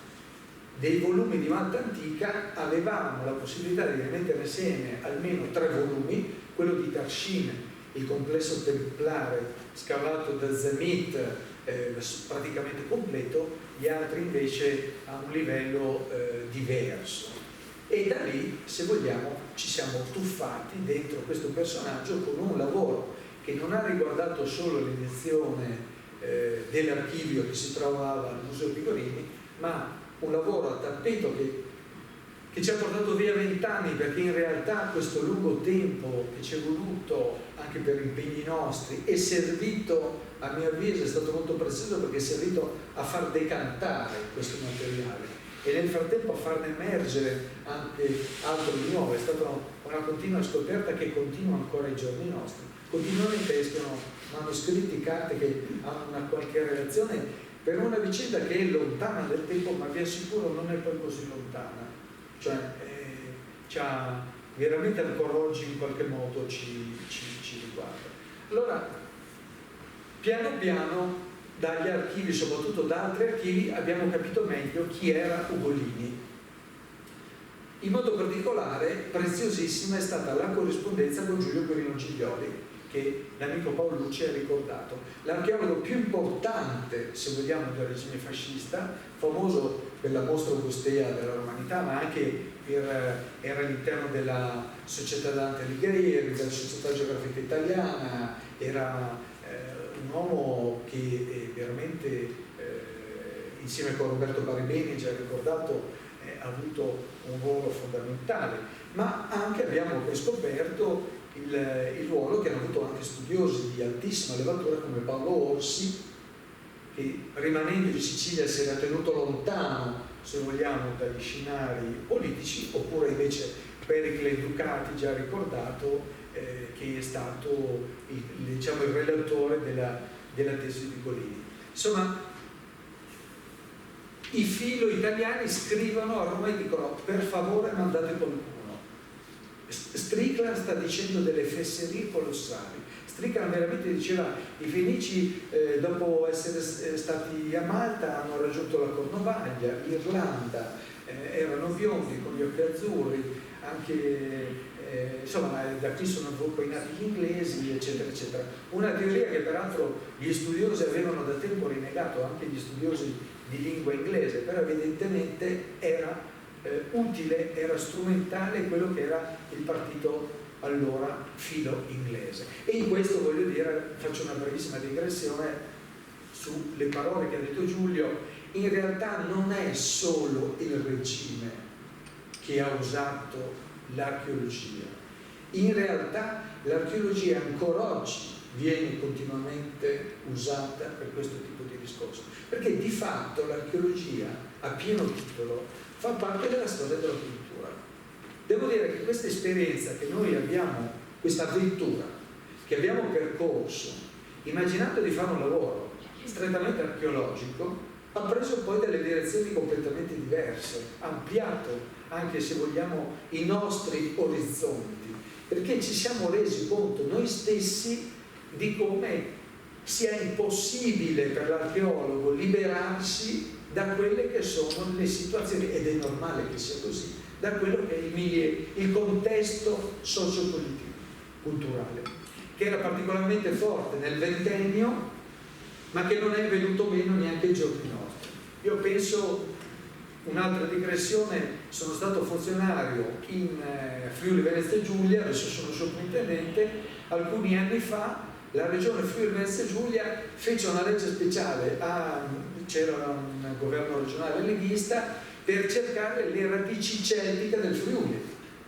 dei volumi di Malta antica avevamo la possibilità di mettere insieme almeno 3 volumi, quello di Tarshin, il complesso templare scavato da Zemit, praticamente completo, gli altri invece a un livello diverso. E da lì, se vogliamo, ci siamo tuffati dentro questo personaggio con un lavoro che non ha riguardato solo l'edizione dell'archivio che si trovava al Museo Picorini, ma un lavoro a tappeto che ci ha portato via 20 anni, perché in realtà questo lungo tempo che ci è voluto anche per impegni nostri è servito, a mio avviso è stato molto prezioso, perché è servito a far decantare questo materiale e nel frattempo a farne emergere anche altro di nuovo. È stata una continua scoperta che continua ancora ai giorni nostri. Continuamente escono manoscritti, carte che hanno una qualche relazione per una vicenda che è lontana nel tempo, ma vi assicuro non è poi così lontana, cioè veramente ancora oggi in qualche modo ci riguarda. Allora, piano piano dagli archivi, soprattutto da altri archivi, abbiamo capito meglio chi era Ugolini. In modo particolare, preziosissima è stata la corrispondenza con Giulio Quirino Giglioli, che l'amico Paolucci ha ricordato, l'archeologo più importante, se vogliamo, del regime fascista, famoso per la mostra augustea della romanità, ma anche era all'interno della Società Dante Alighieri, della Società Geografica Italiana, era un uomo che veramente, insieme con Roberto Baribeni, già ricordato, ha avuto un ruolo fondamentale, ma anche abbiamo scoperto il ruolo che hanno avuto anche studiosi di altissima levatura come Paolo Orsi, che rimanendo in Sicilia si era tenuto lontano, se vogliamo, dagli scenari politici, oppure invece Pericle Ducati, già ricordato, che è stato il relatore della tesi di Golini. Insomma, i filo italiani scrivono a Roma e dicono: per favore mandate qualcuno. Strickland sta dicendo delle fesserie colossali. Strickland veramente diceva: i Fenici dopo essere stati a Malta hanno raggiunto la Cornovaglia, l'Irlanda, erano biondi con gli occhi azzurri, anche insomma da qui sono poi nati gli inglesi, eccetera eccetera. Una teoria che peraltro gli studiosi avevano da tempo rinnegato, anche gli studiosi di lingua inglese, però evidentemente era utile, era strumentale quello che era il partito allora filo inglese. E in questo, voglio dire, faccio una brevissima digressione sulle parole che ha detto Giulio. In realtà non è solo il regime che ha usato l'archeologia, in realtà l'archeologia ancora oggi viene continuamente usata per questo tipo di discorso, perché di fatto l'archeologia a pieno titolo fa parte della storia della cultura. Devo dire che questa esperienza che noi abbiamo, questa avventura che abbiamo percorso, immaginando di fare un lavoro strettamente archeologico, ha preso poi delle direzioni completamente diverse, ha ampliato anche, se vogliamo, i nostri orizzonti, perché ci siamo resi conto noi stessi di come sia impossibile per l'archeologo liberarsi da quelle che sono le situazioni, ed è normale che sia così, da quello che è il contesto socio-politico, culturale, che era particolarmente forte nel ventennio, ma che non è venuto meno neanche ai giorni nostri. Io penso, un'altra digressione, sono stato funzionario in Friuli Venezia Giulia, adesso sono sovrintendente. Alcuni anni fa la regione Friuli-Venezia Giulia fece una legge speciale, c'era un governo regionale leghista, per cercare le radici celtiche del Friuli.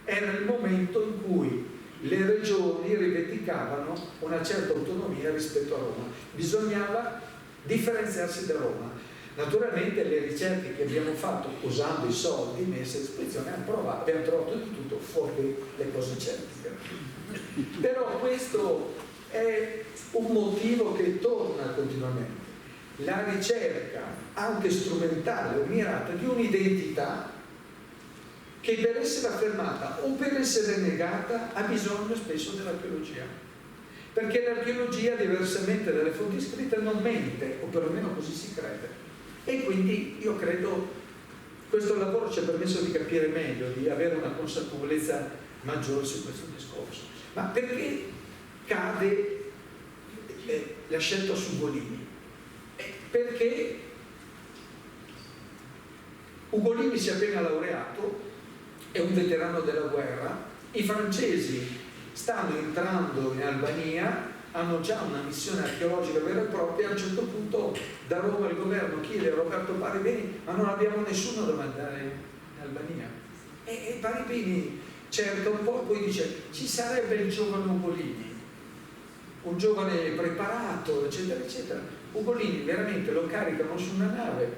Era il momento in cui le regioni rivendicavano una certa autonomia rispetto a Roma, bisognava differenziarsi da Roma. Naturalmente le ricerche che abbiamo fatto usando i soldi messi a disposizione abbiamo trovato di tutto fuori le cose celtiche. Però questo è un motivo che torna continuamente. La ricerca, anche strumentale o mirata, di un'identità che per essere affermata o per essere negata ha bisogno spesso dell'archeologia. Perché l'archeologia, diversamente dalle fonti scritte, non mente, o perlomeno così si crede. E quindi io credo questo lavoro ci ha permesso di capire meglio, di avere una consapevolezza maggiore su questo discorso. Ma perché cade la scelta su Ugolini? Perché Ugolini si è appena laureato, è un veterano della guerra, i francesi stanno entrando in Albania, hanno già una missione archeologica vera e propria. A un certo punto da Roma il governo chiede a Roberto Paribini: ma non abbiamo nessuno da mandare in Albania. E Paribini cerca un po' e poi dice: ci sarebbe il giovane Ugolini, un giovane preparato, eccetera eccetera. Ugolini veramente lo caricano su una nave,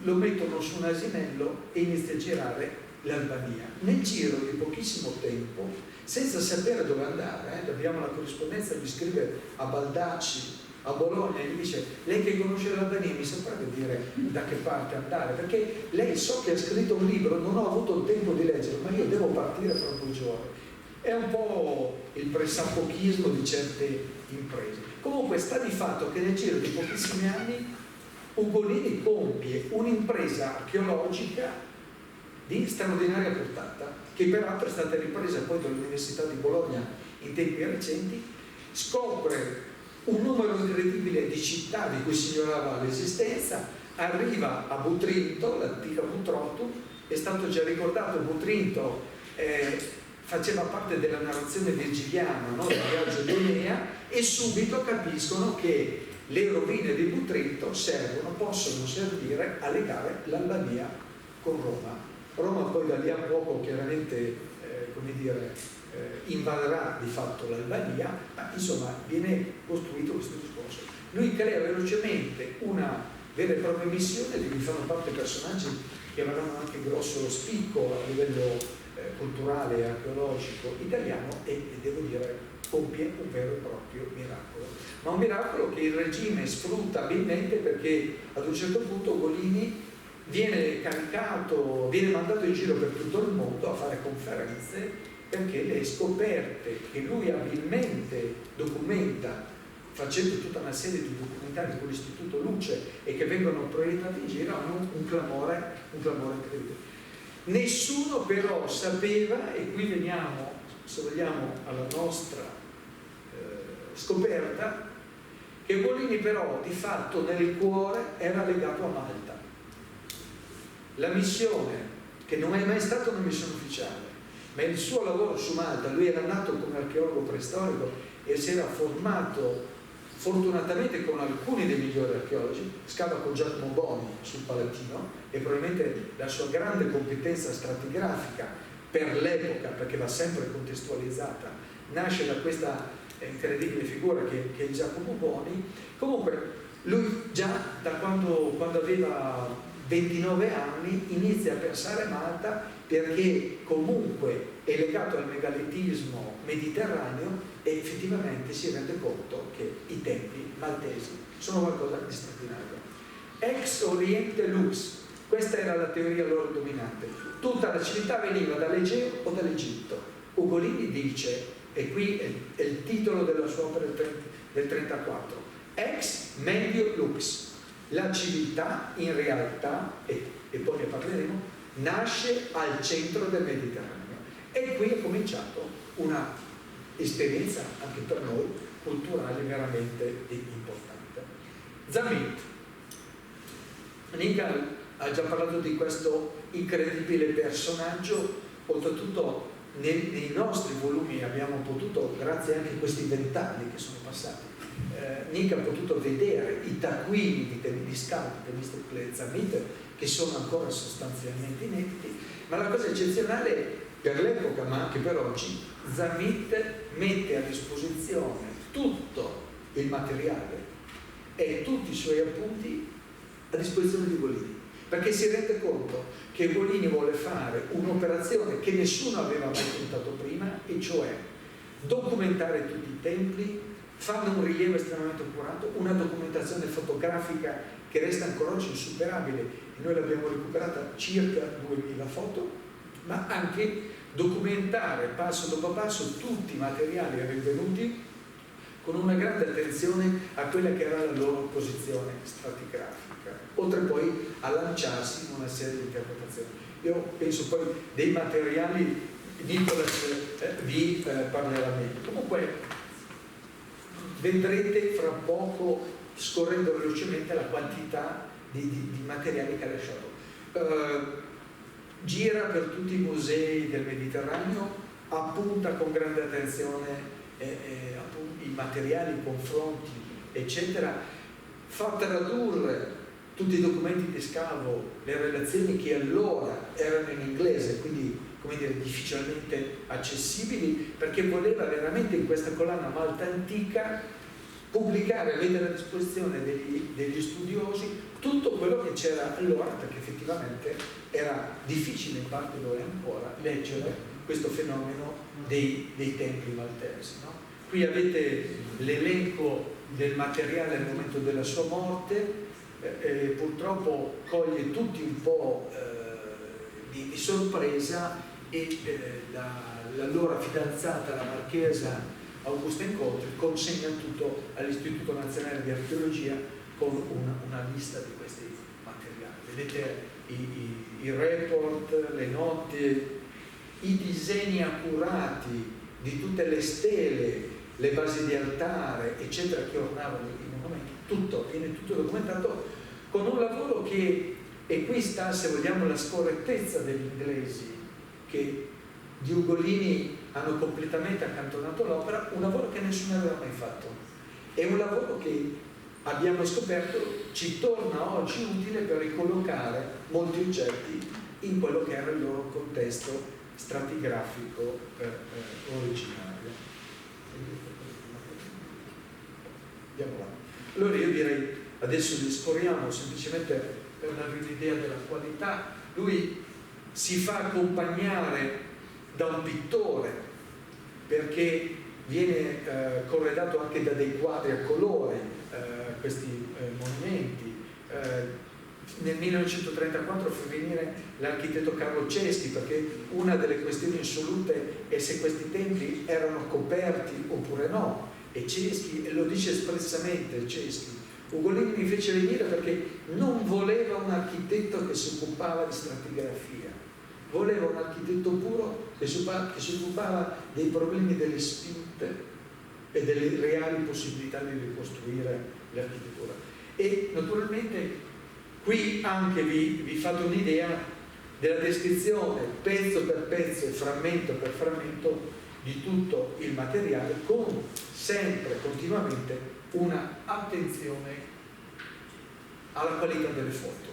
lo mettono su un asinello e inizia a girare l'Albania. Nel giro di pochissimo tempo, senza sapere dove andare, abbiamo la corrispondenza, gli scrive a Baldacci, a Bologna, e gli dice: lei che conosce l'Albania mi saprebbe dire da che parte andare? Perché lei, so che ha scritto un libro, non ho avuto il tempo di leggerlo, ma io devo partire fra 2 giorni. È un po' il pressappochismo di certe imprese. Comunque sta di fatto che nel giro di pochissimi anni Ugolini compie un'impresa archeologica di straordinaria portata, che peraltro è stata ripresa poi dall'Università di Bologna in tempi recenti. Scopre un numero incredibile di città di cui si ignorava l'esistenza, arriva a Butrinto, l'antica Butrotu, è stato già ricordato. Butrinto faceva parte della narrazione virgiliana, no? Del viaggio di Enea, e subito capiscono che le rovine di Butrinto possono servire a legare l'Albania con Roma. Roma poi da lì a poco chiaramente invaderà di fatto l'Albania, ma insomma viene costruito questo discorso. Lui crea velocemente una vera e propria missione di cui fanno parte personaggi che avranno anche grosso spicco a livello culturale e archeologico italiano, e devo dire compie un vero e proprio miracolo. Ma un miracolo che il regime sfrutta abilmente, perché ad un certo punto Ugolini viene mandato in giro per tutto il mondo a fare conferenze, perché le scoperte che lui abilmente documenta, facendo tutta una serie di documentari con l'Istituto Luce e che vengono proiettati in giro, hanno un clamore incredibile. Nessuno però sapeva, e qui veniamo, se vogliamo, alla nostra scoperta, che Ugolini però di fatto nel cuore era legato a Malta. La missione, che non è mai stata una missione ufficiale, ma il suo lavoro su Malta, lui era nato come archeologo preistorico e si era formato fortunatamente con alcuni dei migliori archeologi, scava con Giacomo Boni sul Palatino, e probabilmente la sua grande competenza stratigrafica per l'epoca, perché va sempre contestualizzata, nasce da questa incredibile figura che è Giacomo Boni. Comunque lui già da quando aveva 29 anni inizia a pensare a Malta, perché comunque è legato al megalitismo mediterraneo e effettivamente si rende conto che i templi maltesi sono qualcosa di straordinario. Ex Oriente Lux, questa era la teoria loro dominante. Tutta la civiltà veniva dall'Egeo o dall'Egitto. Ugolini dice, e qui è il titolo della sua opera del 34, Ex Medio Lux. La civiltà in realtà, e poi ne parleremo, nasce al centro del Mediterraneo. E qui è cominciato una esperienza anche per noi culturale veramente importante. Zamit. Nika ha già parlato di questo incredibile personaggio, oltretutto nei nostri volumi abbiamo potuto, grazie anche a questi 20 anni che sono passati, Nick ha potuto vedere i taccuini di Temistoclea e Zamit, che sono ancora sostanzialmente inediti, ma la cosa eccezionale per l'epoca, ma anche per oggi, Zamit mette a disposizione tutto il materiale e tutti i suoi appunti a disposizione di Ugolini, perché si rende conto che Ugolini vuole fare un'operazione che nessuno aveva mai tentato prima, e cioè documentare tutti i templi, fanno un rilievo estremamente accurato, una documentazione fotografica che resta ancora oggi insuperabile, e noi l'abbiamo recuperata circa 2000 foto, ma anche documentare passo dopo passo tutti i materiali rinvenuti con una grande attenzione a quella che era la loro posizione stratigrafica, oltre poi a lanciarsi in una serie di interpretazioni. Io penso poi dei materiali, Nicolas vi parlerà meglio. Comunque vedrete fra poco, scorrendo velocemente, la quantità di materiali che ha lasciato. Gira per tutti i musei del Mediterraneo, appunta con grande attenzione i materiali, i confronti, eccetera, fa tradurre tutti i documenti di scavo, le relazioni che allora erano in inglese, quindi come dire difficilmente accessibili, perché voleva veramente in questa collana Malta antica pubblicare, mettere a disposizione degli studiosi tutto quello che c'era allora, perché effettivamente era difficile, in parte lo è ancora, leggere questo fenomeno dei templi maltesi, no? Qui avete l'elenco del materiale al momento della sua morte, purtroppo coglie tutti un po' di sorpresa, e l'allora fidanzata, la marchesa Augusta Incontri, consegna tutto all'Istituto Nazionale di Archeologia con una lista di questi materiali. Vedete i report, le note, i disegni accurati di tutte le stele, le basi di altare, eccetera, che ornavano i monumenti. Tutto, viene tutto documentato con un lavoro che, e qui sta, se vogliamo, la scorrettezza degli inglesi, che di Ugolini hanno completamente accantonato l'opera, un lavoro che nessuno aveva mai fatto. È un lavoro che abbiamo scoperto ci torna oggi utile per ricollocare molti oggetti in quello che era il loro contesto stratigrafico originario. Andiamo là. Allora io direi, adesso li scorriamo semplicemente per darvi un'idea della qualità. Lui si fa accompagnare da un pittore, perché viene corredato anche da dei quadri a colore, questi monumenti. Nel 1934 fa venire l'architetto Carlo Ceschi, perché una delle questioni insolute è se questi templi erano coperti oppure no, e Ceschi, e lo dice espressamente Ceschi, Ugolini mi fece venire perché non voleva un architetto che si occupava di stratigrafia, voleva un architetto puro che si occupava dei problemi delle spinte e delle reali possibilità di ricostruire l'architettura. E naturalmente qui anche vi fate un'idea della descrizione pezzo per pezzo e frammento per frammento di tutto il materiale, con sempre, continuamente, una attenzione alla qualità delle foto.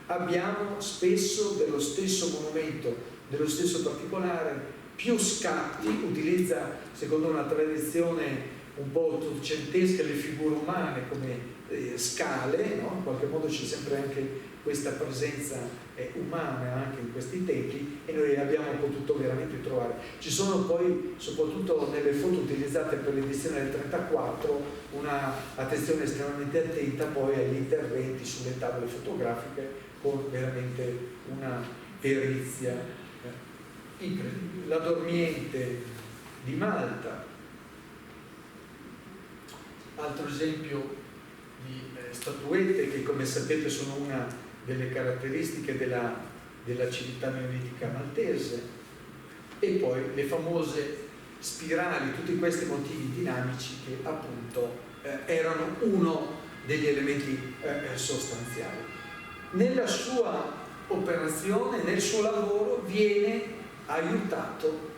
Abbiamo spesso dello stesso monumento, dello stesso particolare, più scatti, utilizza secondo una tradizione un po' ottocentesca le figure umane come scale, no? In qualche modo c'è sempre anche questa presenza umana anche in questi templi, e noi abbiamo potuto veramente trovare. Ci sono poi, soprattutto nelle foto utilizzate per l'edizione del 34, una attenzione estremamente attenta poi agli interventi sulle tavole fotografiche, con veramente una perizia incredibile. La Dormiente di Malta, altro esempio di statuette che, come sapete, sono una delle caratteristiche della civiltà neolitica maltese, e poi le famose spirali, tutti questi motivi dinamici che appunto erano uno degli elementi sostanziali. Nella sua operazione, nel suo lavoro, viene aiutato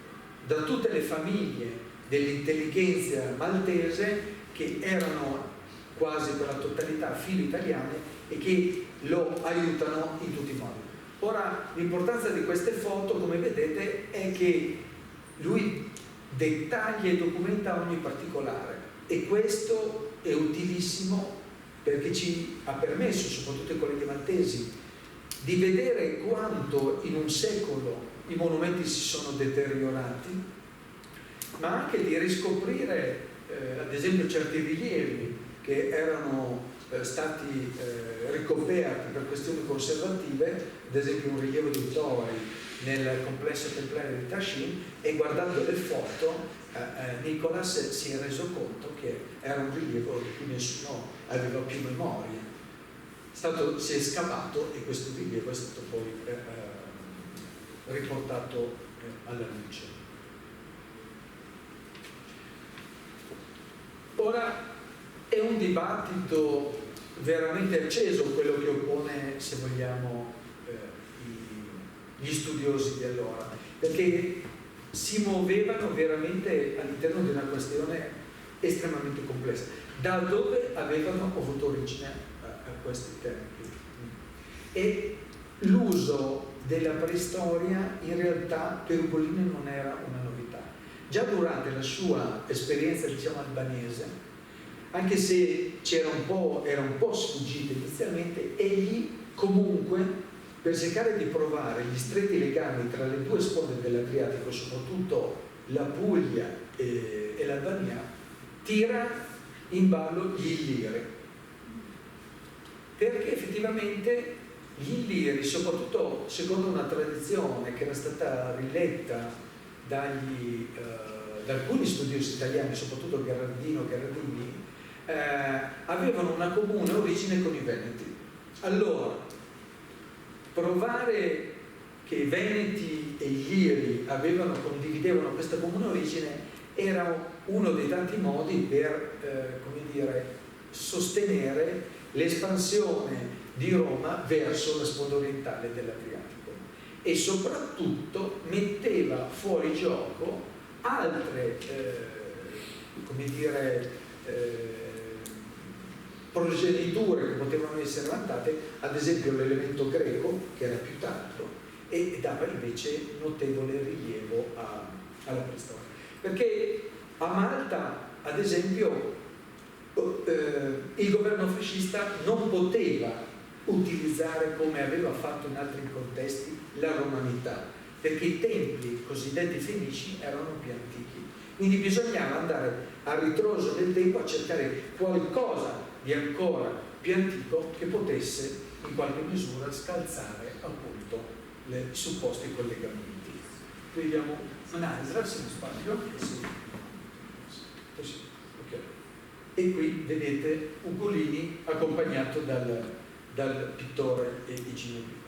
da tutte le famiglie dell'intelligenza maltese che erano quasi per la totalità filo italiane e che lo aiutano in tutti i modi. Ora, l'importanza di queste foto, come vedete, è che lui dettaglia e documenta ogni particolare, e questo è utilissimo perché ci ha permesso, soprattutto ai colleghi maltesi, di vedere quanto in un secolo i monumenti si sono deteriorati, ma anche di riscoprire ad esempio certi rilievi che erano stati ricoperti per questioni conservative, ad esempio un rilievo di Tori nel complesso templario di Tashin, e guardando le foto Nicolas si è reso conto che era un rilievo di cui nessuno aveva più memoria. Si è scavato e questo rilievo è stato poi riportato alla luce. Ora è un dibattito veramente acceso quello che oppone, se vogliamo, gli studiosi di allora, perché si muovevano veramente all'interno di una questione estremamente complessa, da dove avevano avuto origine a questi tempi. E l'uso della preistoria in realtà per Ugolini non era una novità. Già durante la sua esperienza, diciamo, albanese, anche se era un po' sfuggito inizialmente, egli comunque, per cercare di provare gli stretti legami tra le due sponde dell'Adriatico, soprattutto la Puglia e l'Albania, tira in ballo gli Illiri, perché effettivamente gli Illiri, soprattutto secondo una tradizione che era stata riletta da alcuni studiosi italiani, soprattutto Gherardini, avevano una comune origine con i Veneti. Allora, provare che i Veneti e gli Illiri condividevano questa comune origine era uno dei tanti modi per sostenere l'espansione di Roma verso la sponda orientale dell'Adriatico, e soprattutto metteva fuori gioco altre progeniture che potevano essere vantate, ad esempio l'elemento greco, che era più tardo, e dava invece notevole rilievo alla preistoria. Perché a Malta, ad esempio, il governo fascista non poteva utilizzare, come aveva fatto in altri contesti, la romanità, perché i templi cosiddetti fenici erano più antichi. Quindi bisognava andare a ritroso del tempo a cercare qualcosa di ancora più antico che potesse in qualche misura scalzare appunto i supposti collegamenti. Qui vediamo Nasra, se non sbaglio, sì. Okay. E qui vedete Ugolini accompagnato dal pittore Igino.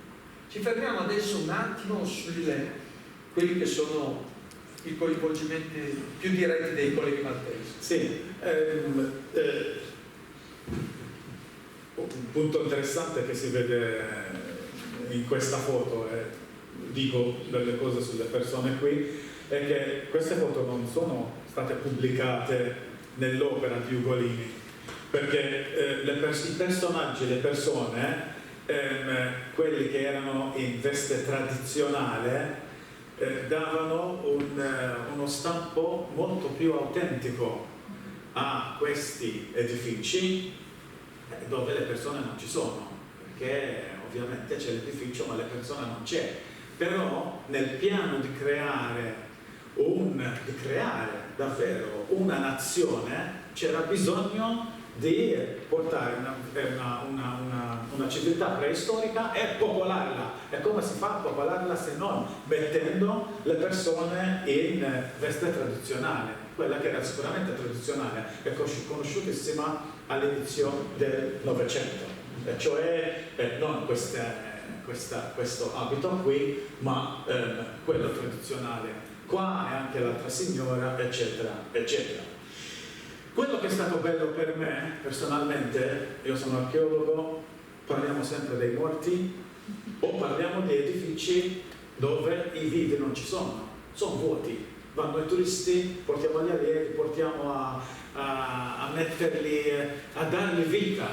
Ci fermiamo adesso un attimo su quelli che sono i coinvolgimenti più diretti dei colleghi maltesi. Sì, un punto interessante che si vede in questa foto, dico delle cose sulle persone qui, è che queste foto non sono state pubblicate nell'opera di Ugolini, perché i personaggi, le persone, quelli che erano in veste tradizionale, davano uno stampo molto più autentico a questi edifici dove le persone non ci sono, perché ovviamente c'è l'edificio ma le persone non c'è. Però nel piano di creare davvero una nazione c'era bisogno di portare una civiltà preistorica e popolarla. E come si fa a popolarla se non mettendo le persone in veste tradizionale, quella che era sicuramente tradizionale e conosciutissima all'inizio del Novecento, cioè non questo abito qui, ma quello tradizionale qua, e anche l'altra signora, eccetera, eccetera. Quello che è stato bello per me, personalmente, io sono archeologo, parliamo sempre dei morti o parliamo di edifici dove i vivi non ci sono vuoti. vanno i turisti, portiamo gli allievi, portiamo a metterli, a dargli vita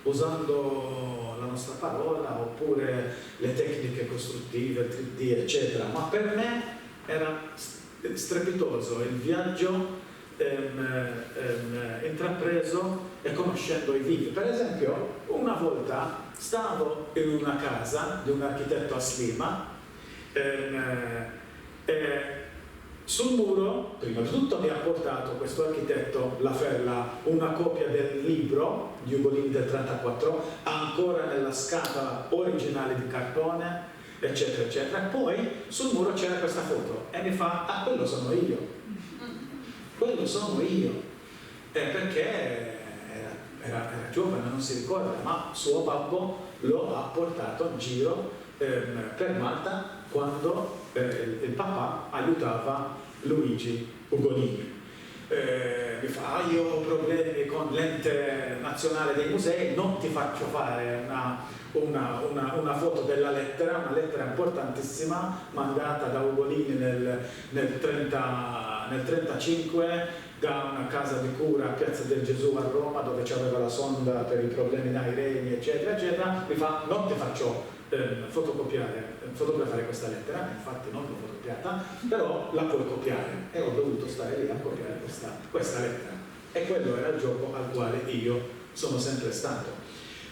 usando la nostra parola oppure le tecniche costruttive, 3D, eccetera. Ma per me era strepitoso il viaggio intrapreso e conoscendo i vivi. Per esempio, una volta stavo in una casa di un architetto a Slima, sul muro, prima di tutto, mi ha portato questo architetto La Ferla una copia del libro di Ugolini del 34, ancora nella scatola originale di cartone, eccetera, eccetera. Poi sul muro c'era questa foto e mi fa: ah, quello sono io. Quello sono io. Perché era giovane, non si ricorda, ma suo babbo lo ha portato in giro per Malta quando il papà aiutava Luigi Ugolini. Mi fa: io ho problemi con l'ente nazionale dei musei, non ti faccio fare una foto della lettera, una lettera importantissima mandata da Ugolini nel 1935 da una casa di cura a Piazza del Gesù a Roma, dove c'aveva la sonda per i problemi ai reni, eccetera, eccetera. Mi fa: non ti faccio fotografare questa lettera, infatti non l'ho fotocopiata, però la puoi copiare, e ho dovuto stare lì a copiare questa lettera, e quello era il gioco al quale io sono sempre stato.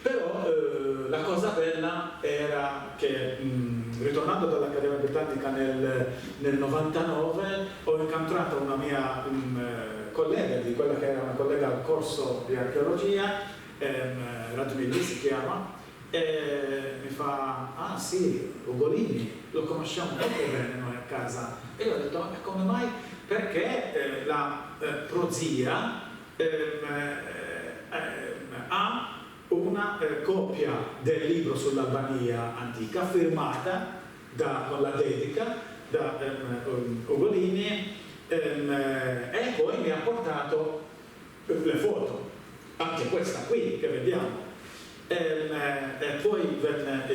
Però la cosa bella era che ritornando dall'Accademia Britannica nel 99 ho incontrato una mia collega, di quella che era una collega al corso di archeologia, Radmili si chiama, e mi fa: ah sì, Ugolini lo conosciamo molto bene noi a casa. E io ho detto: ma come mai? Perché la prozia ha una copia del libro sull'Albania antica firmata con la dedica da Ugolini, e poi mi ha portato le foto, anche questa qui che vediamo. E poi venne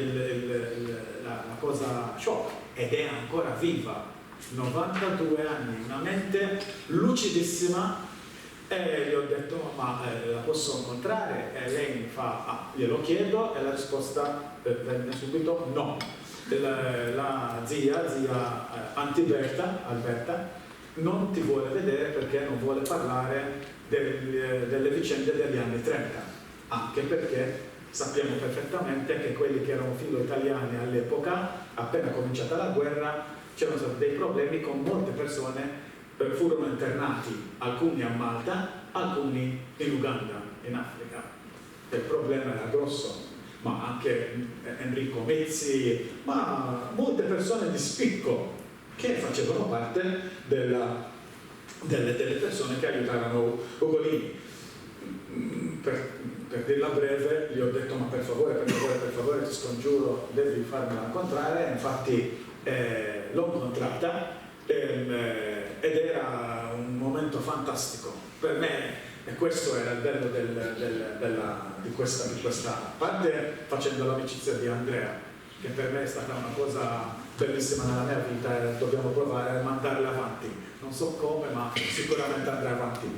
la cosa shock, ed è ancora viva, 92 anni, una mente lucidissima. E gli ho detto: ma la posso incontrare? E lei mi fa: ah, glielo chiedo, e la risposta venne subito no. La zia Alberta non ti vuole vedere perché non vuole parlare delle vicende degli anni 30, anche perché sappiamo perfettamente che quelli che erano filo italiani all'epoca, appena cominciata la guerra, c'erano stati dei problemi con molte persone. Furono internati, alcuni a Malta, alcuni in Uganda, in Africa. Il problema era grosso, ma anche Enrico Mezzi, ma molte persone di spicco che facevano parte delle persone che aiutarono Ugolini. Per dirla breve, gli ho detto: ma per favore, ti scongiuro, devi farmela incontrare. Infatti l'ho incontrata, ed era un momento fantastico per me, e questo era il bello di questa parte, facendo l'amicizia di Andrea, che per me è stata una cosa bellissima nella mia vita, e dobbiamo provare a mandarla avanti. Non so come, ma sicuramente andrà avanti,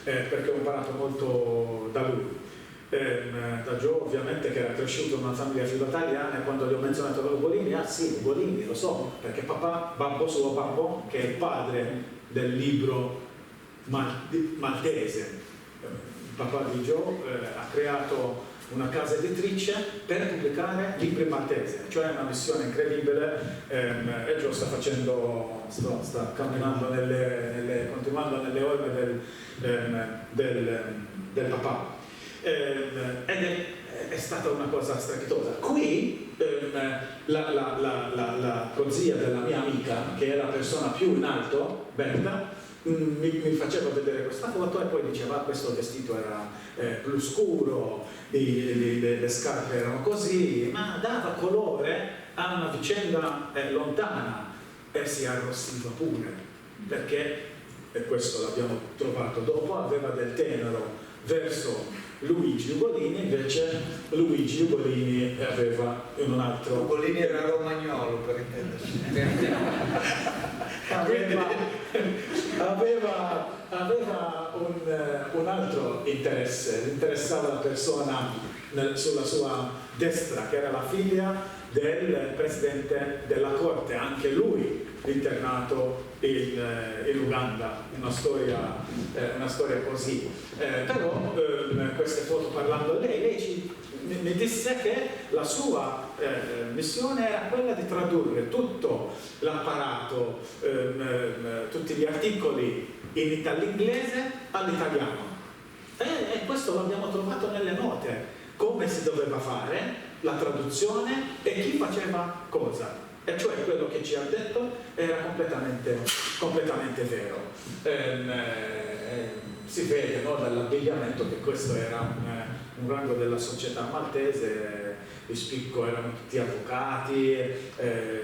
perché ho imparato molto da lui. Da Gio, ovviamente, che era cresciuto in una famiglia filo-italiana, e quando gli ho menzionato Ugolini: ah sì, Ugolini, lo so, perché suo babbo, che è il padre del libro maltese, il papà di Gio ha creato una casa editrice per pubblicare libri in maltese, cioè una missione incredibile, e Gio sta camminando continuando nelle orme del papà. Ed è stata una cosa strepitosa. Qui la prozia della mia amica, che è la persona più in alto, Berta, mi faceva vedere questa foto, e poi diceva: questo vestito era più scuro, le scarpe erano così, ma dava colore a una vicenda lontana, e si arrossiva pure, perché, e questo l'abbiamo trovato dopo, aveva del tenero verso Luigi Ugolini. Invece Luigi Ugolini aveva in un altro... Ugolini era romagnolo, per intendersi. aveva un altro interesse, interessava la persona sulla sua destra, che era la figlia del presidente della corte, anche lui internato in Uganda, una storia così. Però queste foto, parlando a lei mi disse che la sua missione era quella di tradurre tutto l'apparato, tutti gli articoli dall'inglese all'italiano. E questo l'abbiamo trovato nelle note, come si doveva fare la traduzione e chi faceva cosa. E cioè quello che ci ha detto era completamente vero. Si vede, no, dall'abbigliamento che questo era un rango della società maltese, di spicco erano tutti avvocati,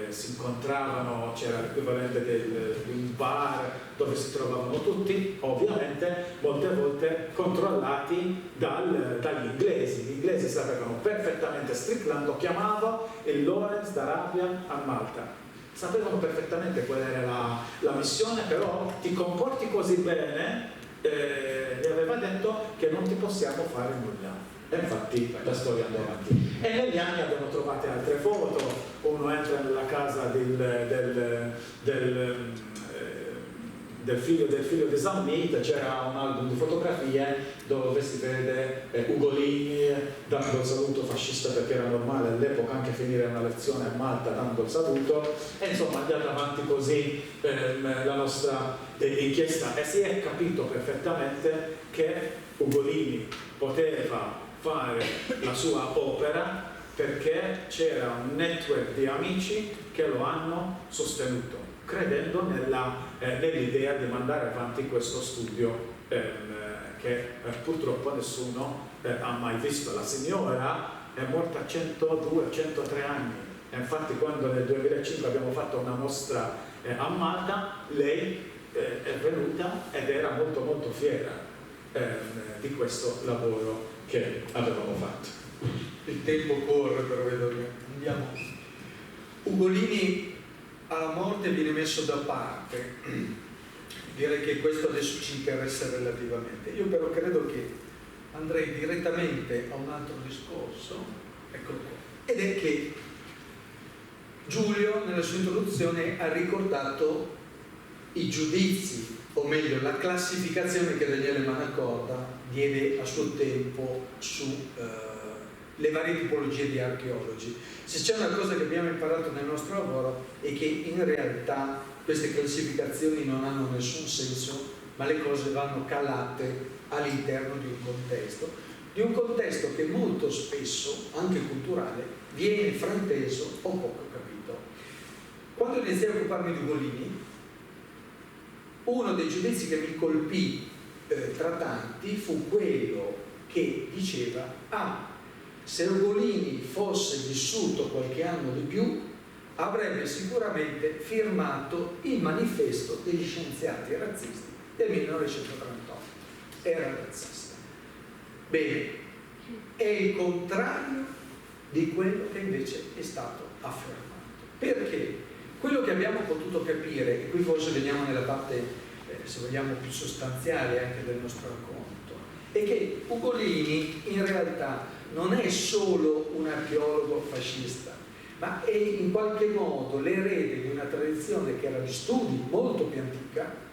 si incontravano, c'era l'equivalente di un bar dove si trovavano tutti, ovviamente molte volte controllati dagli inglesi. Gli inglesi sapevano perfettamente, Strickland lo chiamava il Lawrence d'Arabia a Malta. Sapevano perfettamente qual era la missione, però ti comporti così bene, gli aveva detto che non ti possiamo fare nulla. E infatti la storia andò avanti. E negli anni abbiamo trovato altre foto, uno entra nella casa del figlio di Zammit, c'era un album di fotografie dove si vede Ugolini dando il saluto fascista, perché era normale all'epoca anche finire una lezione a Malta dando il saluto, e insomma andiamo avanti così la nostra inchiesta, e si è capito perfettamente che Ugolini poteva fare la sua opera perché c'era un network di amici che lo hanno sostenuto, credendo nell'idea di mandare avanti questo studio che purtroppo nessuno ha mai visto. La signora è morta a 102-103 anni, e infatti quando nel 2005 abbiamo fatto una mostra a Malta, lei è venuta ed era molto fiera di questo lavoro che avevamo fatto. Il tempo corre, però vedo che andiamo. Ugolini alla morte viene messo da parte, direi che questo adesso ci interessa relativamente. Io però credo che andrei direttamente a un altro discorso, eccolo qua, ed è che Giulio nella sua introduzione ha ricordato i giudizi, o meglio la classificazione che Daniele Manacorda diede a suo tempo su le varie tipologie di archeologi. Se c'è una cosa che abbiamo imparato nel nostro lavoro è che in realtà queste classificazioni non hanno nessun senso, ma le cose vanno calate all'interno di un contesto che molto spesso, anche culturale, viene frainteso o poco capito. Quando iniziai a occuparmi di Ugolini, uno dei giudizi che mi colpì tra tanti fu quello che diceva: se Ugolini fosse vissuto qualche anno di più avrebbe sicuramente firmato il manifesto degli scienziati razzisti del 1938. Era razzista. Bene, è il contrario di quello che invece è stato affermato. Perché? Quello che abbiamo potuto capire, e qui forse veniamo nella parte, se vogliamo, più sostanziale anche del nostro racconto, è che Ugolini in realtà non è solo un archeologo fascista, ma è in qualche modo l'erede di una tradizione che era di studi molto più antica,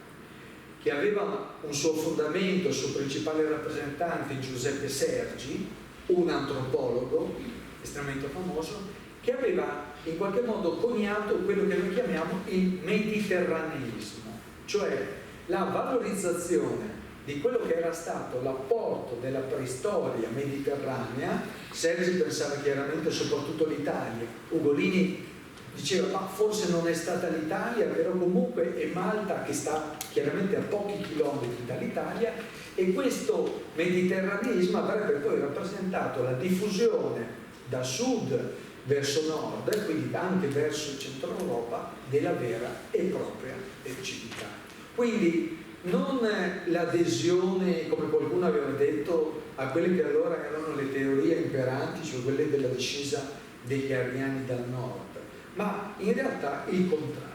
che aveva un suo fondamento, il suo principale rappresentante Giuseppe Sergi, un antropologo estremamente famoso, che aveva in qualche modo coniato quello che noi chiamiamo il mediterraneismo, cioè la valorizzazione di quello che era stato l'apporto della preistoria mediterranea. Sergi pensava chiaramente soprattutto l'Italia, Ugolini diceva ma forse non è stata l'Italia, però comunque è Malta, che sta chiaramente a pochi chilometri dall'Italia, e questo mediterraneismo avrebbe poi rappresentato la diffusione da sud verso nord, e quindi anche verso il centro Europa, della vera e propria civiltà. Quindi non l'adesione, come qualcuno aveva detto, a quelle che allora erano le teorie imperanti, cioè quelle della discesa degli ariani dal nord, ma in realtà il contrario.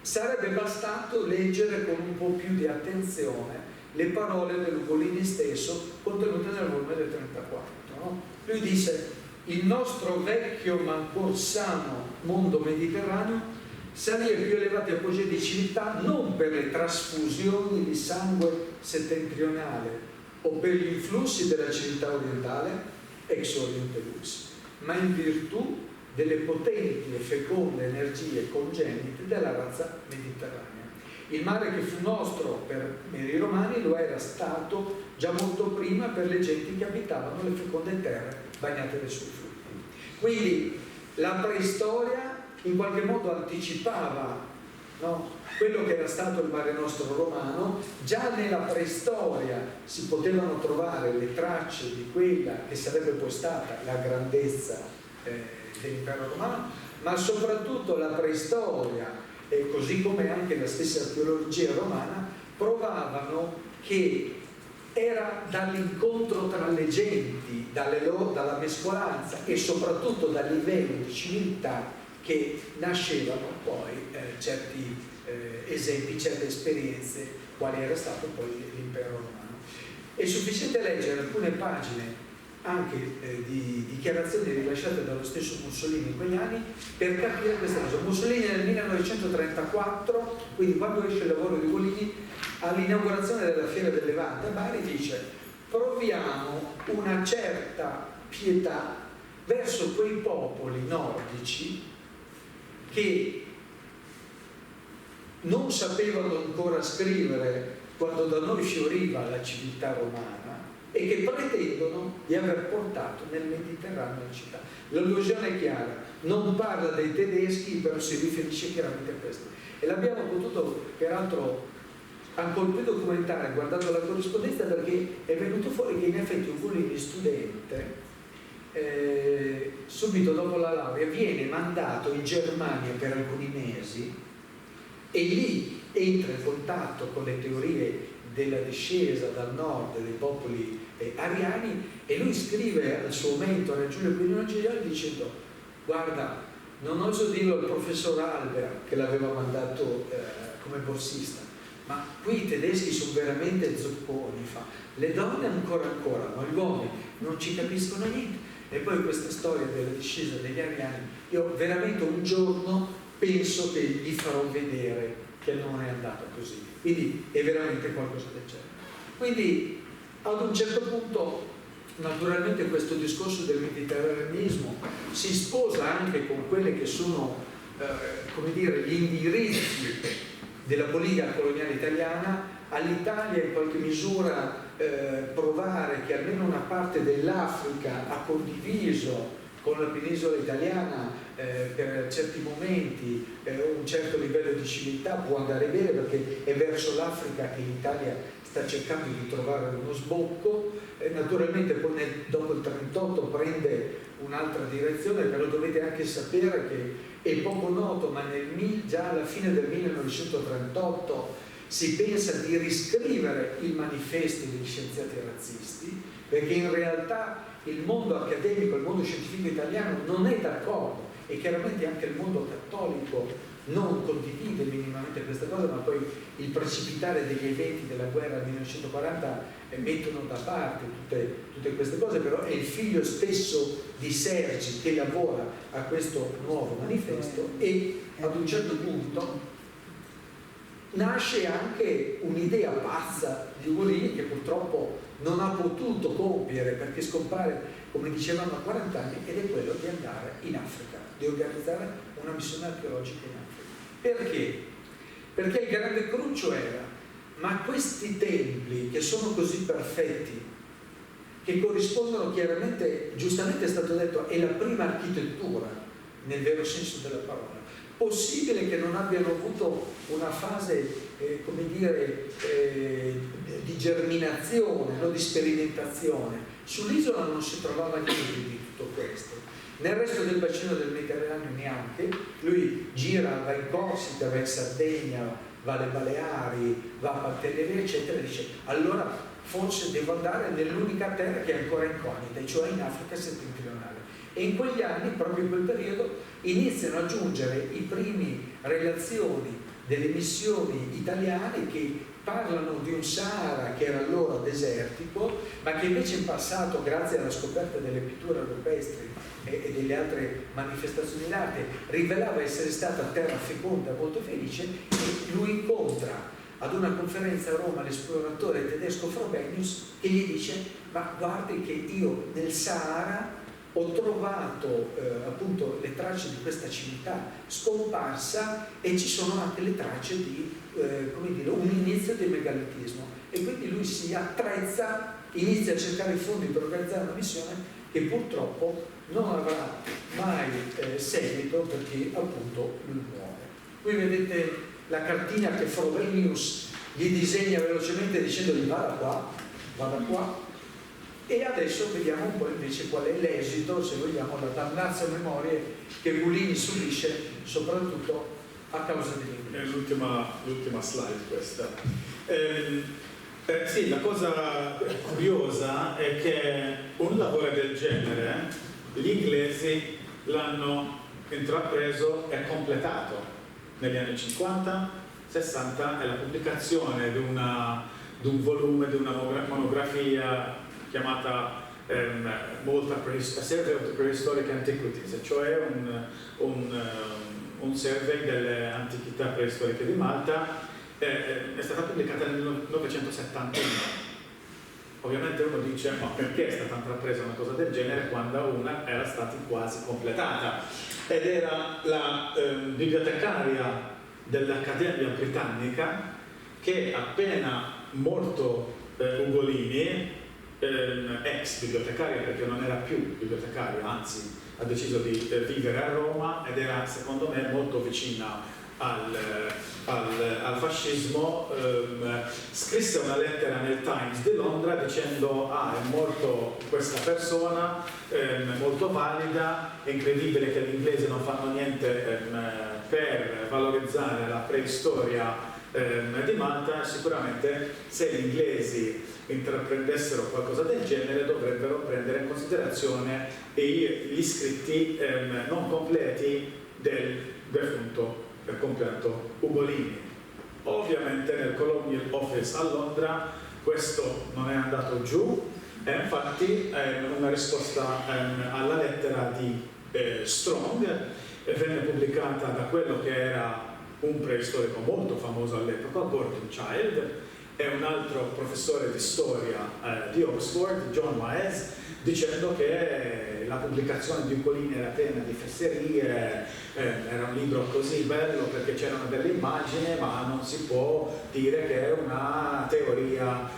sarebbe bastato leggere con un po' più di attenzione le parole dell'Ugolini stesso contenute nel volume del 34. No? Lui disse: il nostro vecchio ma ancor sano mondo mediterraneo salì ai più elevati apogei di civiltà non per le trasfusioni di sangue settentrionale o per gli influssi della civiltà orientale, ex oriente lux, ma in virtù delle potenti e feconde energie congenite della razza mediterranea. Il mare che fu nostro per i romani lo era stato già molto prima per le genti che abitavano le feconde terre bagnate dai suoi frutti. Quindi la preistoria in qualche modo anticipava, no, quello che era stato il Mare Nostrum romano. Già nella preistoria si potevano trovare le tracce di quella che sarebbe poi stata la grandezza dell'impero romano, ma soprattutto la preistoria, così come anche la stessa archeologia romana, provavano che era dall'incontro tra le genti, dalla mescolanza e soprattutto dal livello di civiltà che nascevano poi certi esempi, certe esperienze, quali era stato poi l'impero romano. È sufficiente leggere alcune pagine anche di dichiarazioni rilasciate dallo stesso Mussolini in quegli anni per capire questa cosa. Mussolini nel 1934, quindi quando esce il lavoro di Ugolini, all'inaugurazione della Fiera del Levante a Bari dice: proviamo una certa pietà verso quei popoli nordici che non sapevano ancora scrivere quando da noi fioriva la civiltà romana e che pretendono di aver portato nel Mediterraneo la città. L'allusione è chiara, non parla dei tedeschi, però si riferisce chiaramente a questo. E l'abbiamo potuto peraltro ancora più documentare guardando la corrispondenza, perché è venuto fuori che in effetti Ugolini, studente, subito dopo la laurea viene mandato in Germania per alcuni mesi e lì entra in contatto con le teorie della discesa dal nord dei popoli ariani, e lui scrive al suo mentore Giulio Quirino Genioli dicendo: guarda, non oso dirlo al professor Albert che l'aveva mandato come borsista, ma qui i tedeschi sono veramente zocconi, le donne ancora, ma gli uomini non ci capiscono niente. E poi questa storia della discesa degli ariani, io veramente un giorno penso che gli farò vedere che non è andata così. Quindi è veramente qualcosa del genere. Quindi ad un certo punto, naturalmente, questo discorso del mediterraneismo si sposa anche con quelle che sono come dire, gli indirizzi della politica coloniale italiana. All'Italia in qualche misura provare che almeno una parte dell'Africa ha condiviso con la penisola italiana per certi momenti un certo livello di civiltà può andare bene, perché è verso l'Africa che l'Italia sta cercando di trovare uno sbocco. Naturalmente poi dopo il 1938 prende un'altra direzione, però dovete anche sapere che è poco noto, ma già alla fine del 1938 si pensa di riscrivere il manifesto degli scienziati razzisti, perché in realtà il mondo accademico, il mondo scientifico italiano non è d'accordo, e chiaramente anche il mondo cattolico non condivide minimamente questa cosa, ma poi il precipitare degli eventi della guerra del 1940 mettono da parte tutte queste cose. Però è il figlio stesso di Sergi che lavora a questo nuovo manifesto, e ad un certo punto nasce anche un'idea pazza di Ugolini, che purtroppo non ha potuto compiere perché scompare, come dicevamo, a 40 anni, ed è quello di andare in Africa, di organizzare una missione archeologica in Africa. Perché? Perché il grande cruccio era: ma questi templi che sono così perfetti, che corrispondono chiaramente, giustamente è stato detto, è la prima architettura nel vero senso della parola, possibile che non abbiano avuto una fase come dire di germinazione, no? Di sperimentazione? Sull'isola non si trovava niente di tutto questo, nel resto del bacino del Mediterraneo neanche. Lui gira, va in Corsica, va in Sardegna, va alle Baleari, va a Pantelleria, eccetera, e dice: allora forse devo andare nell'unica terra che è ancora incognita, cioè in Africa settentrionale. E in quegli anni, proprio in quel periodo, iniziano a giungere i primi relazioni delle missioni italiane che parlano di un Sahara che era allora desertico, ma che invece in passato, grazie alla scoperta delle pitture rupestri e delle altre manifestazioni d'arte, rivelava essere stata terra feconda, molto felice. E lui incontra ad una conferenza a Roma l'esploratore tedesco Frobenius, che gli dice: ma guardi che io nel Sahara ho trovato appunto le tracce di questa civiltà scomparsa, e ci sono anche le tracce di come dire, un inizio del megalitismo. E quindi lui si attrezza, inizia a cercare i fondi per organizzare una missione che purtroppo non avrà mai seguito, perché appunto lui muore. Qui vedete la cartina che Frobenius gli disegna velocemente dicendogli vada qua. E adesso vediamo un po' invece qual è l'esito, se vogliamo, la damnazio memorie che Ugolini subisce soprattutto a causa dell'inglese. L'ultima slide questa. Sì, la cosa curiosa è che un lavoro del genere gli inglesi l'hanno intrapreso e completato negli anni 50, 60, e la pubblicazione di un volume, di una monografia chiamata A Survey of the Prehistoric Antiquities, cioè un survey delle antichità preistoriche di Malta. È stata pubblicata nel 1971. Ovviamente uno dice: ma perché è stata intrapresa una cosa del genere quando una era stata quasi completata? Ed era la bibliotecaria dell'Accademia Britannica che, appena morto Ugolini, ex bibliotecaria, perché non era più bibliotecaria, anzi ha deciso di vivere a Roma, ed era secondo me molto vicina al fascismo, scrisse una lettera nel Times di Londra dicendo: è morto questa persona, molto valida, è incredibile che gli inglesi non fanno niente per valorizzare la preistoria di Malta. Sicuramente se gli inglesi intraprendessero qualcosa del genere dovrebbero prendere in considerazione gli scritti non completi del defunto compianto Ugolini. Ovviamente nel Colonial Office a Londra questo non è andato giù, e infatti una risposta alla lettera di Strong venne pubblicata da quello che era un preistorico molto famoso all'epoca, Gordon Child, e un altro professore di storia di Oxford, John Maes, dicendo che la pubblicazione di Ugolini era piena di fesserie, era un libro così bello perché c'erano delle immagini, ma non si può dire che è una teoria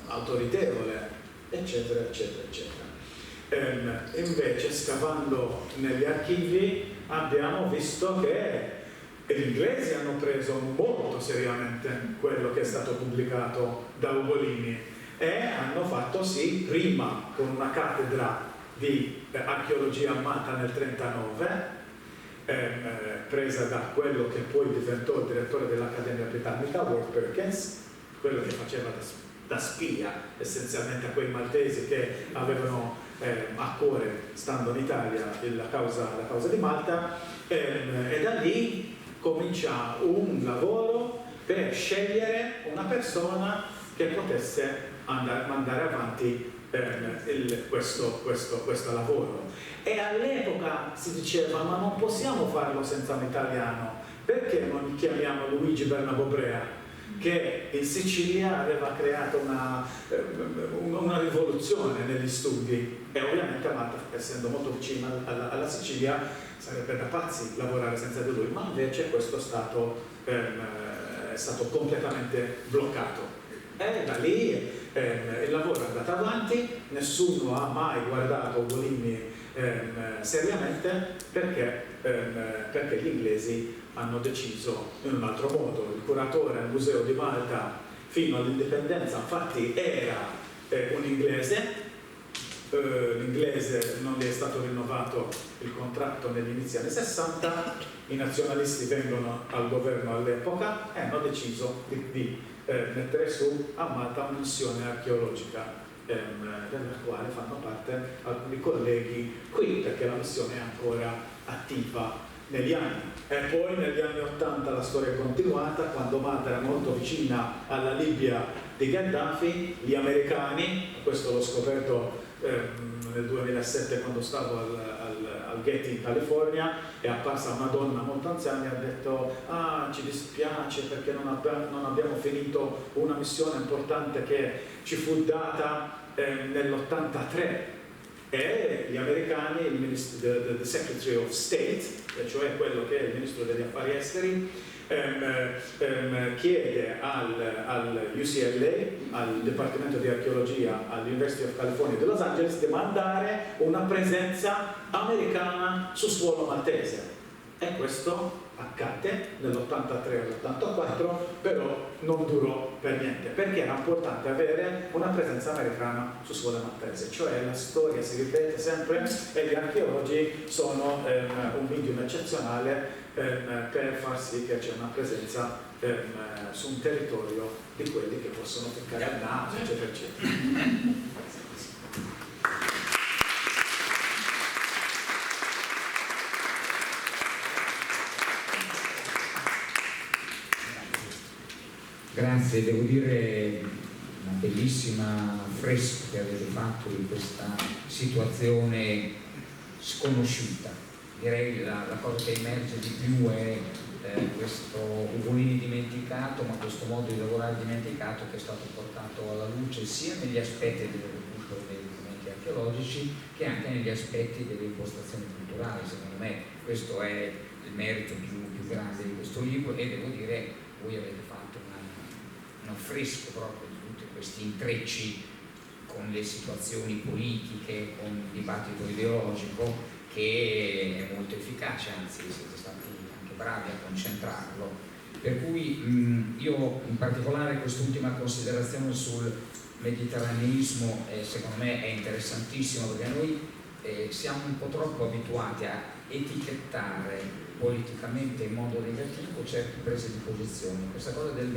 autorevole, eccetera, eccetera, eccetera. Invece, scavando negli archivi, abbiamo visto che gli inglesi hanno preso molto seriamente quello che è stato pubblicato da Ugolini, e hanno fatto sì, prima con una cattedra di archeologia a Malta nel 1939, presa da quello che poi diventò il direttore dell'Accademia Britannica, Ward Perkins, quello che faceva da spia essenzialmente a quei maltesi che avevano a cuore, stando in Italia, la causa di Malta, e da lì comincia un lavoro per scegliere una persona che potesse mandare avanti questo lavoro. E all'epoca si diceva: ma non possiamo farlo senza un italiano, perché non gli chiamiamo Luigi Bernabobrea, che in Sicilia aveva creato una rivoluzione negli studi, e ovviamente Malta, essendo molto vicina alla Sicilia, sarebbe da pazzi lavorare senza di lui, ma invece questo è stato completamente bloccato. E da lì il lavoro è andato avanti, nessuno ha mai guardato Ugolini seriamente, perché gli inglesi hanno deciso in un altro modo. Il curatore al Museo di Malta fino all'indipendenza infatti era un inglese. L'inglese non gli è stato rinnovato il contratto negli inizi anni 60, i nazionalisti vengono al governo all'epoca e hanno deciso di mettere su a Malta una missione archeologica, della quale fanno parte alcuni colleghi qui, perché la missione è ancora attiva negli anni. E poi negli anni 80 la storia è continuata, quando Malta era molto vicina alla Libia di Gheddafi, gli americani, questo l'ho scoperto nel 2007 quando stavo al Getty in California, è apparsa una donna molto anziana e ha detto: ah, ci dispiace perché non abbiamo finito una missione importante che ci fu data nell'83. E gli americani, the Secretary of State, cioè quello che è il ministro degli affari esteri, chiede al UCLA, al Dipartimento di Archeologia all'University of California di Los Angeles, di mandare una presenza americana su suolo maltese. E questo accadde nell'83 e all'84, però non durò per niente, perché era importante avere una presenza americana su suolo maltese, cioè la storia si ripete sempre e gli archeologi sono un medium eccezionale per far sì che c'è una presenza su un territorio di quelli che possono toccare il naso, eccetera, eccetera. Grazie, devo dire una bellissima affresco che avete fatto di questa situazione sconosciuta. Direi la cosa che emerge di più è questo Ugolini dimenticato, ma questo modo di lavorare dimenticato che è stato portato alla luce sia negli aspetti del recupero dei documenti archeologici che anche negli aspetti delle impostazioni culturali. Secondo me questo è il merito più grande di questo libro, e devo dire voi avete fatto un affresco proprio di tutti questi intrecci con le situazioni politiche, con il dibattito ideologico, che è molto efficace, anzi siete stati anche bravi a concentrarlo. Per cui io in particolare quest'ultima considerazione sul mediterraneismo secondo me è interessantissimo, perché noi siamo un po' troppo abituati a etichettare politicamente in modo negativo certe prese di posizione. Questa cosa del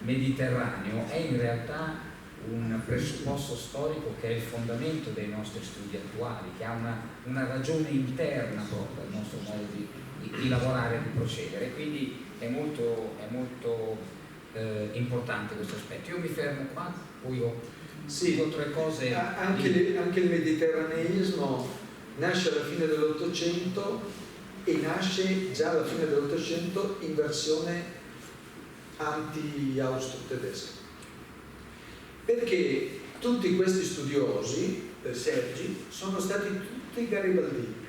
Mediterraneo è in realtà un presupposto storico che è il fondamento dei nostri studi attuali, che ha una ragione interna proprio al nostro modo di lavorare e di procedere, quindi è molto importante questo aspetto. Io mi fermo qua, poi ho tre cose. Anche il mediterraneismo nasce alla fine dell'Ottocento e nasce già alla fine dell'Ottocento in versione anti-austro-tedesca, perché tutti questi studiosi, Sergi, sono stati tutti garibaldini.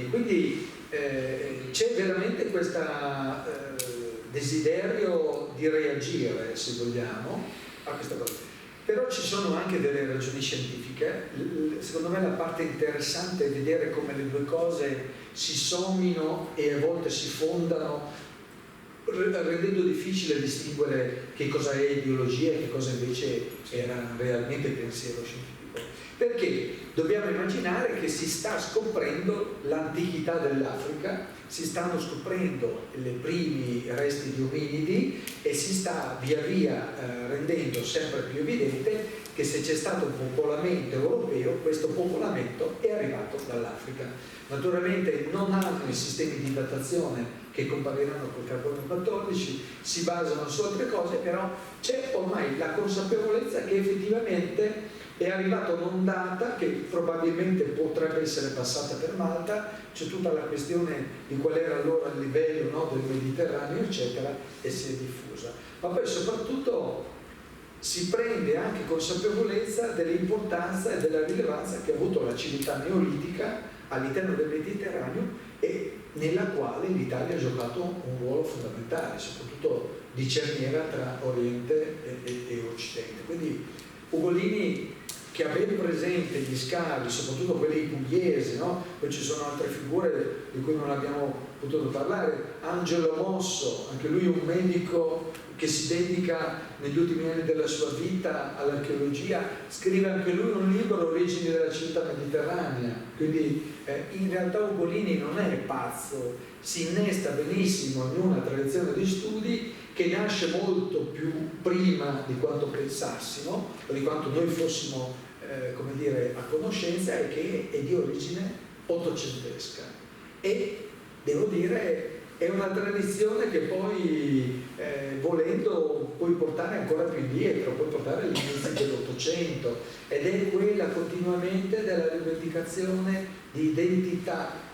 Quindi c'è veramente questo desiderio di reagire, se vogliamo, a questa cosa. Però ci sono anche delle ragioni scientifiche. Secondo me la parte interessante è vedere come le due cose si sommino e a volte si fondano, rendendo difficile distinguere che cosa è ideologia e che cosa invece era realmente pensiero scientifico. Perché dobbiamo immaginare che si sta scoprendo l'antichità dell'Africa, si stanno scoprendo i primi resti di ominidi e si sta via via rendendo sempre più evidente che se c'è stato un popolamento europeo, questo popolamento è arrivato dall'Africa. Naturalmente non hanno i sistemi di datazione che compariranno col carbonio 14, si basano su altre cose, però c'è ormai la consapevolezza che effettivamente è arrivata un'ondata che probabilmente potrebbe essere passata per Malta, c'è tutta la questione di qual era allora il livello, no, del Mediterraneo, eccetera, e si è diffusa. Ma poi soprattutto si prende anche consapevolezza dell'importanza e della rilevanza che ha avuto la civiltà neolitica all'interno del Mediterraneo e nella quale l'Italia ha giocato un ruolo fondamentale, soprattutto di cerniera tra Oriente e Occidente. Quindi Ugolini, che ha ben presente gli scavi, soprattutto quelli pugliesi, no? Poi ci sono altre figure di cui non abbiamo potuto parlare. Angelo Mosso, anche lui un medico che si dedica negli ultimi anni della sua vita all'archeologia, scrive anche lui un libro, Origini della civiltà mediterranea. Quindi in realtà Ugolini non è pazzo, si innesta benissimo in una tradizione di studi che nasce molto più prima di quanto pensassimo, o di quanto noi fossimo come dire, a conoscenza è che è di origine ottocentesca e devo dire è una tradizione che poi volendo puoi portare ancora più indietro, puoi portare agli inizi dell'Ottocento, ed è quella continuamente della rivendicazione di identità,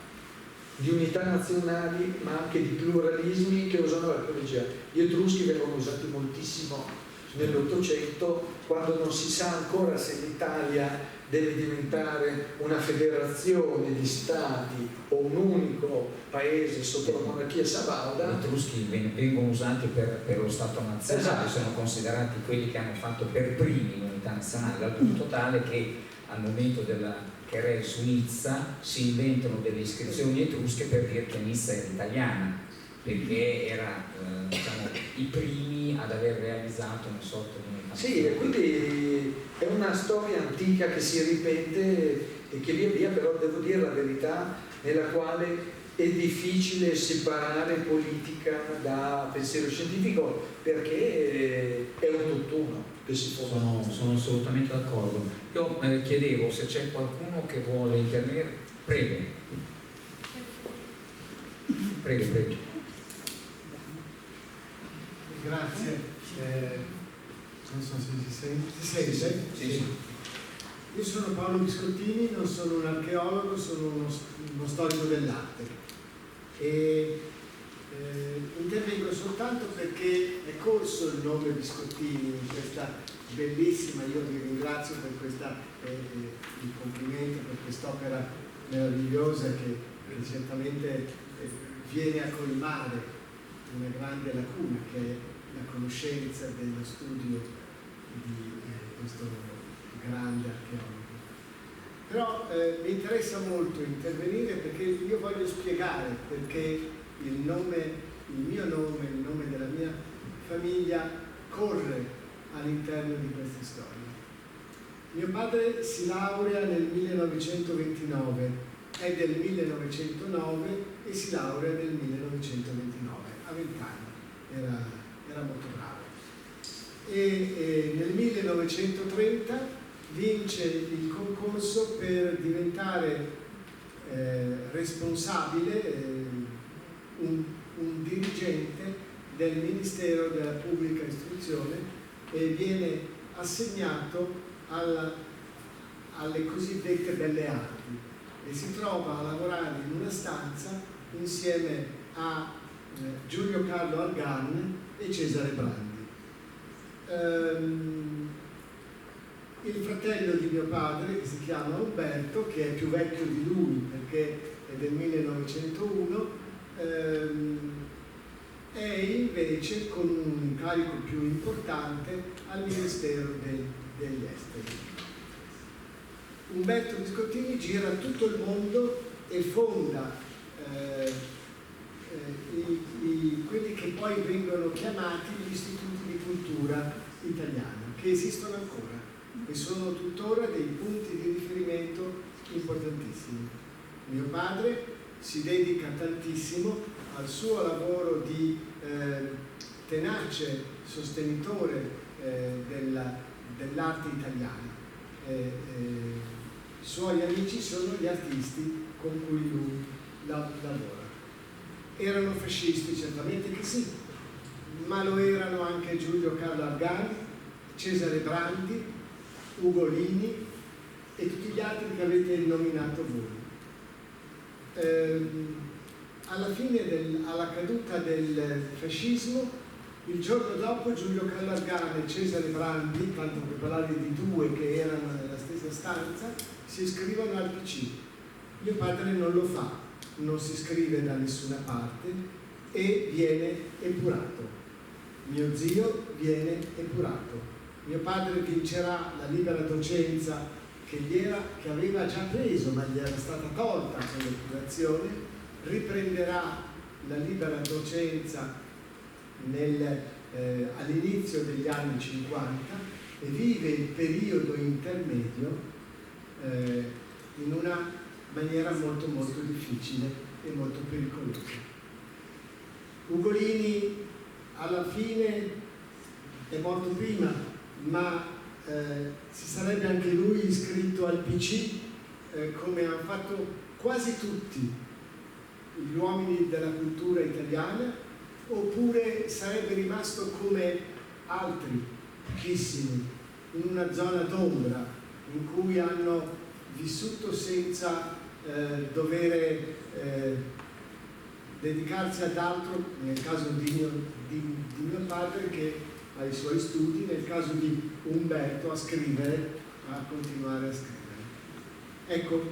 di unità nazionali, ma anche di pluralismi che usano l'archeologia. Gli Etruschi vengono usati moltissimo nell'Ottocento, quando non si sa ancora se l'Italia deve diventare una federazione di stati o un unico paese sotto la monarchia sabauda. Gli Etruschi vengono usati per lo Stato nazionale, esatto. Sono considerati quelli che hanno fatto per primi l'unità nazionale, al punto tale che al momento che Re su Nizza si inventano delle iscrizioni etrusche per dire che Nizza era italiana, perché era diciamo, i primi ad aver realizzato una sorta di unità. Sì, e quindi è una storia antica che si ripete e che via via, però devo dire la verità, nella quale è difficile separare politica da pensiero scientifico, perché è un tutt'uno che si può. Sono assolutamente d'accordo. Io chiedevo se c'è qualcuno che vuole intervenire. Prego. Grazie. Non so se si sente. Si sente? Sì. Io sono Paolo Biscottini, non sono un archeologo, sono uno storico dell'arte. E intervengo soltanto perché è corso il nome Biscottini in questa bellissima, io vi ringrazio per questa, il complimento per quest'opera meravigliosa che certamente viene a colmare una grande lacuna che è la conoscenza dello studio di questo grande archeologo. Però mi interessa molto intervenire perché io voglio spiegare perché il mio nome, il nome della mia famiglia corre all'interno di queste storie. Mio padre si laurea nel 1929, è del 1909 e si laurea nel 1929, a 20 anni, era molto bravo. E nel 1930 vince il concorso per diventare responsabile, un dirigente del Ministero della Pubblica Istruzione e viene assegnato alle cosiddette belle arti e si trova a lavorare in una stanza insieme a Giulio Carlo Argan e Cesare Brandi. Il fratello di mio padre, che si chiama Umberto, che è più vecchio di lui perché è del 1901, è invece con un incarico più importante al Ministero degli Esteri. Umberto Biscottini gira tutto il mondo e fonda quelli che poi vengono chiamati gli istituti di cultura italiana, che esistono ancora e sono tuttora dei punti di riferimento importantissimi. Mio padre si dedica tantissimo al suo lavoro di tenace sostenitore dell'arte italiana. I suoi amici sono gli artisti con cui lui lavora. Erano fascisti? Certamente che sì, ma lo erano anche Giulio Carlo Argan, Cesare Brandi, Ugolini e tutti gli altri che avete nominato voi. Alla caduta del fascismo, il giorno dopo Giulio Carlo Argan e Cesare Brandi, tanto per parlare di due che erano nella stessa stanza, si iscrivono al PC. Mio padre non lo fa, non si iscrive da nessuna parte e viene epurato. Mio zio viene epurato. Mio padre vincerà la libera docenza che aveva già preso, ma gli era stata tolta con l'epurazione, riprenderà la libera docenza all'inizio degli anni 50 e vive il periodo intermedio in una maniera molto molto difficile e molto pericolosa. Ugolini alla fine è morto prima, ma si sarebbe anche lui iscritto al PC, come hanno fatto quasi tutti gli uomini della cultura italiana, oppure sarebbe rimasto come altri, pochissimi, in una zona d'ombra in cui hanno vissuto senza dover dedicarsi ad altro, nel caso di mio padre che ai suoi studi, nel caso di Umberto a scrivere, a continuare a scrivere. Ecco,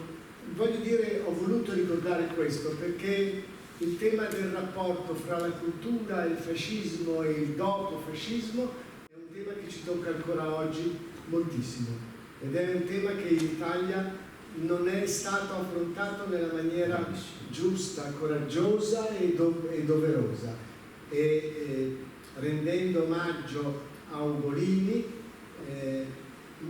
voglio dire, ho voluto ricordare questo perché il tema del rapporto fra la cultura, il fascismo e il dopo-fascismo è un tema che ci tocca ancora oggi moltissimo ed è un tema che in Italia non è stato affrontato nella maniera giusta, coraggiosa e doverosa. Rendendo omaggio a Ugolini,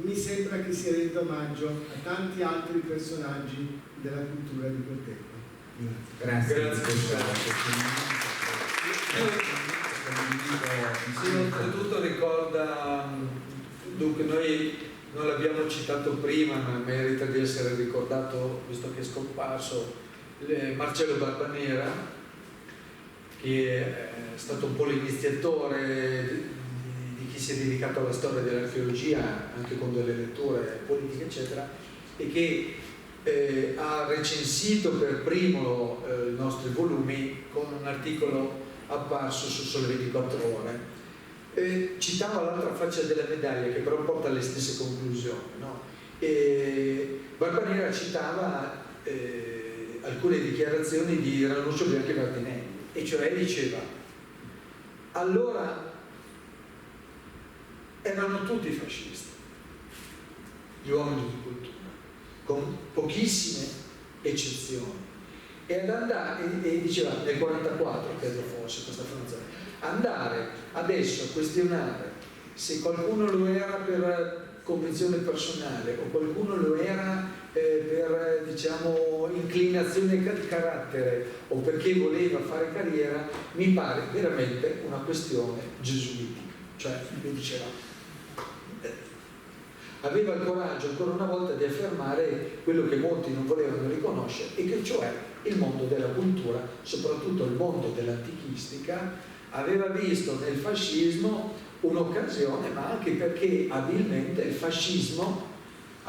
mi sembra che si renda omaggio a tanti altri personaggi della cultura di quel tempo. Grazie. Sì, oltretutto ricorda, dunque noi non l'abbiamo citato prima, ma merita di essere ricordato visto che è scomparso, Marcello Barbanera, che è stato un po' l'iniziatore di chi si è dedicato alla storia dell'archeologia, anche con delle letture politiche eccetera, e che ha recensito per primo i nostri volumi con un articolo apparso su Sole 24 Ore. Citava l'altra faccia della medaglia che però porta alle stesse conclusioni, no? Barbanera citava alcune dichiarazioni di Ranuccio Bianchi Martinelli, e cioè diceva: allora erano tutti fascisti gli uomini di cultura, con pochissime eccezioni, e diceva nel 44 credo fosse questa affermazione, andare adesso a questionare se qualcuno lo era per convinzione personale o qualcuno lo era per diciamo inclinazione di carattere o perché voleva fare carriera, mi pare veramente una questione gesuitica. Cioè lui diceva, aveva il coraggio ancora una volta di affermare quello che molti non volevano riconoscere, e che cioè il mondo della cultura, soprattutto il mondo dell'antichistica, aveva visto nel fascismo un'occasione, ma anche perché abilmente il fascismo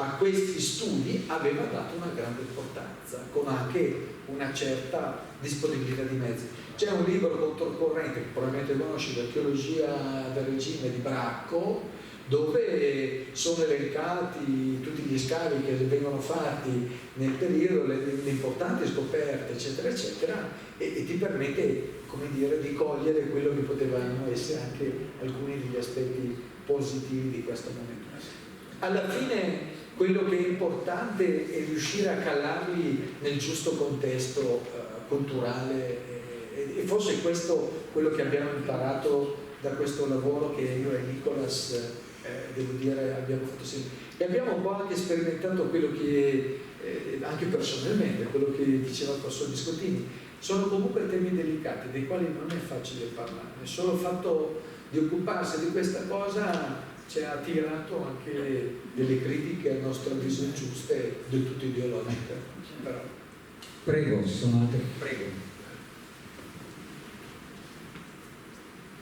a questi studi aveva dato una grande importanza, con anche una certa disponibilità di mezzi. C'è un libro controcorrente che probabilmente conosci, Archeologia del regime di Bracco, dove sono elencati tutti gli scavi che vengono fatti nel periodo, le importanti scoperte, eccetera, eccetera, e ti permette, come dire, di cogliere quello che potevano essere anche alcuni degli aspetti positivi di questo momento. Alla fine quello che è importante è riuscire a calarli nel giusto contesto culturale, e forse questo quello che abbiamo imparato da questo lavoro che io e Nicolas devo dire abbiamo fatto sempre, e abbiamo un po' anche sperimentato quello che anche personalmente, quello che diceva il professor Biscottini. Sono comunque temi delicati dei quali non è facile parlare, solo il fatto di occuparsi di questa cosa ci ha attirato anche delle critiche a nostro avviso giuste, del tutto ideologiche. Però. Prego, ci sono altre. Prego.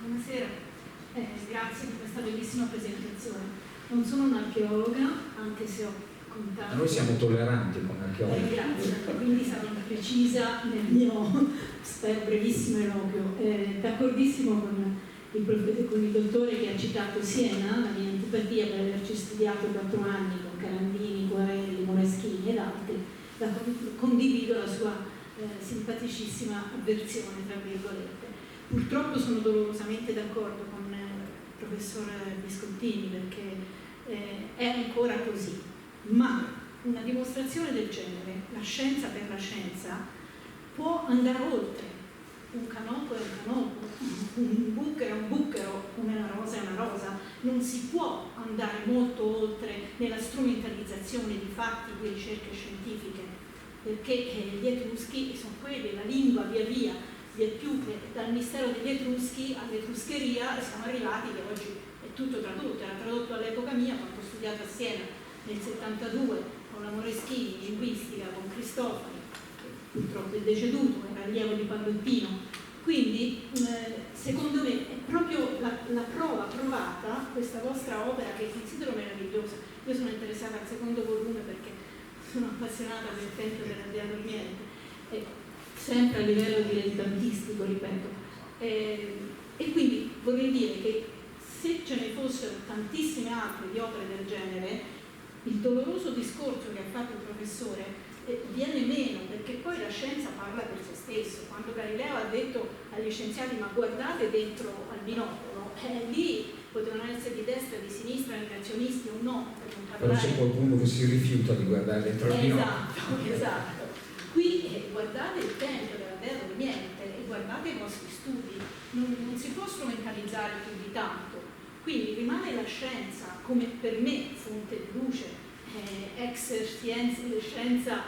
Buonasera, grazie per questa bellissima presentazione. Non sono un'archeologa, anche se ho contato. Noi siamo tolleranti come archeologi. Grazie, quindi sarò precisa nel mio brevissimo eloquio. D'accordissimo con il dottore che ha citato Siena, la mia antipatia per averci studiato 4 anni con Carandini, Guarelli, Moreschini ed altri, condivido la sua simpaticissima avversione, tra virgolette. Purtroppo sono dolorosamente d'accordo con il professor Biscottini, perché è ancora così, ma una dimostrazione del genere, la scienza per la scienza, può andare oltre. Un canopo è un canopo, un bucchero è un bucchero, come una rosa è una rosa. Non si può andare molto oltre nella strumentalizzazione di fatti, di ricerche scientifiche, perché gli Etruschi sono quelli, la lingua via via più dal mistero degli Etruschi all'etruscheria siamo arrivati che oggi è tutto tradotto, era tradotto all'epoca mia, quando ho studiato a Siena nel 72 con la Moreschini, linguistica, con Cristofani, che purtroppo è deceduto, era allievo di Pallottino. Quindi secondo me è proprio la prova provata, questa vostra opera che considero meravigliosa. Io sono interessata al secondo volume perché sono appassionata del tempo della Dea Dormiente, sempre a livello dilettantistico, ripeto. E quindi vorrei dire che se ce ne fossero tantissime altre di opere del genere, il doloroso discorso che ha fatto il professore viene meno, perché poi la scienza parla per se stesso. Quando Galileo ha detto agli scienziati ma guardate dentro al binocolo, lì potevano essere di destra, di sinistra, negazionisti o no, per non parlare. Però c'è qualcuno che si rifiuta di guardare dentro il binocolo. Esatto. Qui guardate il tempio della Dea Dormiente e guardate i vostri studi, non si può strumentalizzare più di tanto. Quindi rimane la scienza come per me fonte di luce, ex scienza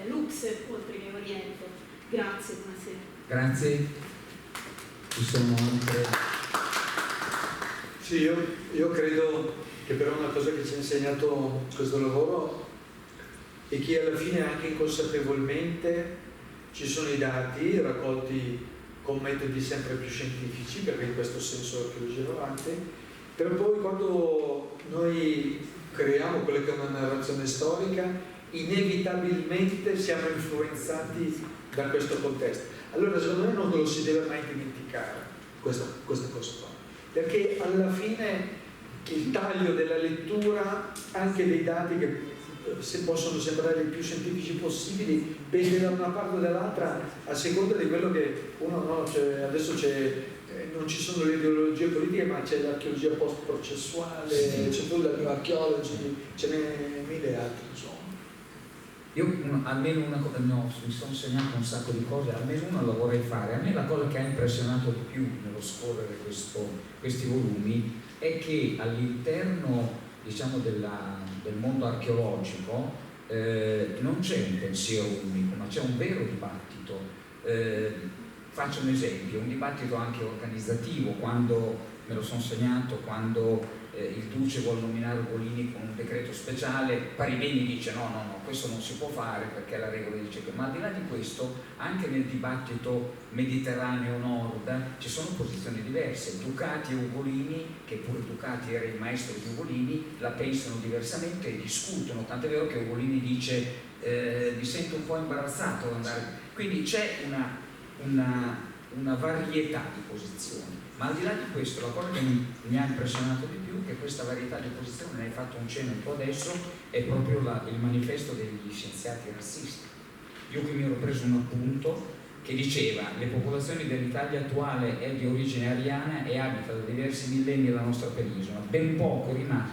lux oltre che oriente. Grazie, buonasera. Grazie. Ci sono altre. Sì, io credo che però una cosa che ci ha insegnato questo lavoro è che alla fine anche inconsapevolmente ci sono i dati raccolti con metodi sempre più scientifici, perché in questo senso l'archeologia è avanti, però poi quando noi creiamo quella che è una narrazione storica, inevitabilmente siamo influenzati da questo contesto. Allora secondo me non lo si deve mai dimenticare questa cosa qua, perché alla fine il taglio della lettura, anche dei dati che se possono sembrare i più scientifici possibili, pende da una parte o dall'altra a seconda di quello che uno no, adesso non ci sono le ideologie politiche, ma c'è l'archeologia post-processuale, c'è poi la new archaeology, ce n'è mille altre, insomma. Io almeno una cosa, no, mi sono segnato un sacco di cose, almeno una la vorrei fare. A me la cosa che ha impressionato di più nello scorrere questi volumi è che all'interno, diciamo, del mondo archeologico non c'è un pensiero unico, ma c'è un vero dibattito. Faccio un esempio, un dibattito anche organizzativo, quando me lo sono segnato, quando il Duce vuole nominare Ugolini con un decreto speciale, Paribeni dice no, questo non si può fare perché la regola dice che, ma al di là di questo, anche nel dibattito mediterraneo nord ci sono posizioni diverse. Ducati e Ugolini, che pure Ducati era il maestro di Ugolini, la pensano diversamente e discutono, tant'è vero che Ugolini dice mi sento un po' imbarazzato ad andare, quindi c'è una varietà di posizioni. Ma al di là di questo, la cosa che mi ha impressionato di più è che questa varietà di posizioni, ne hai fatto un cenno un po' adesso, è proprio il manifesto degli scienziati razzisti. Io qui mi ero preso un appunto che diceva: le popolazioni dell'Italia attuale è di origine ariana e abita da diversi millenni la nostra penisola, ben poco rimane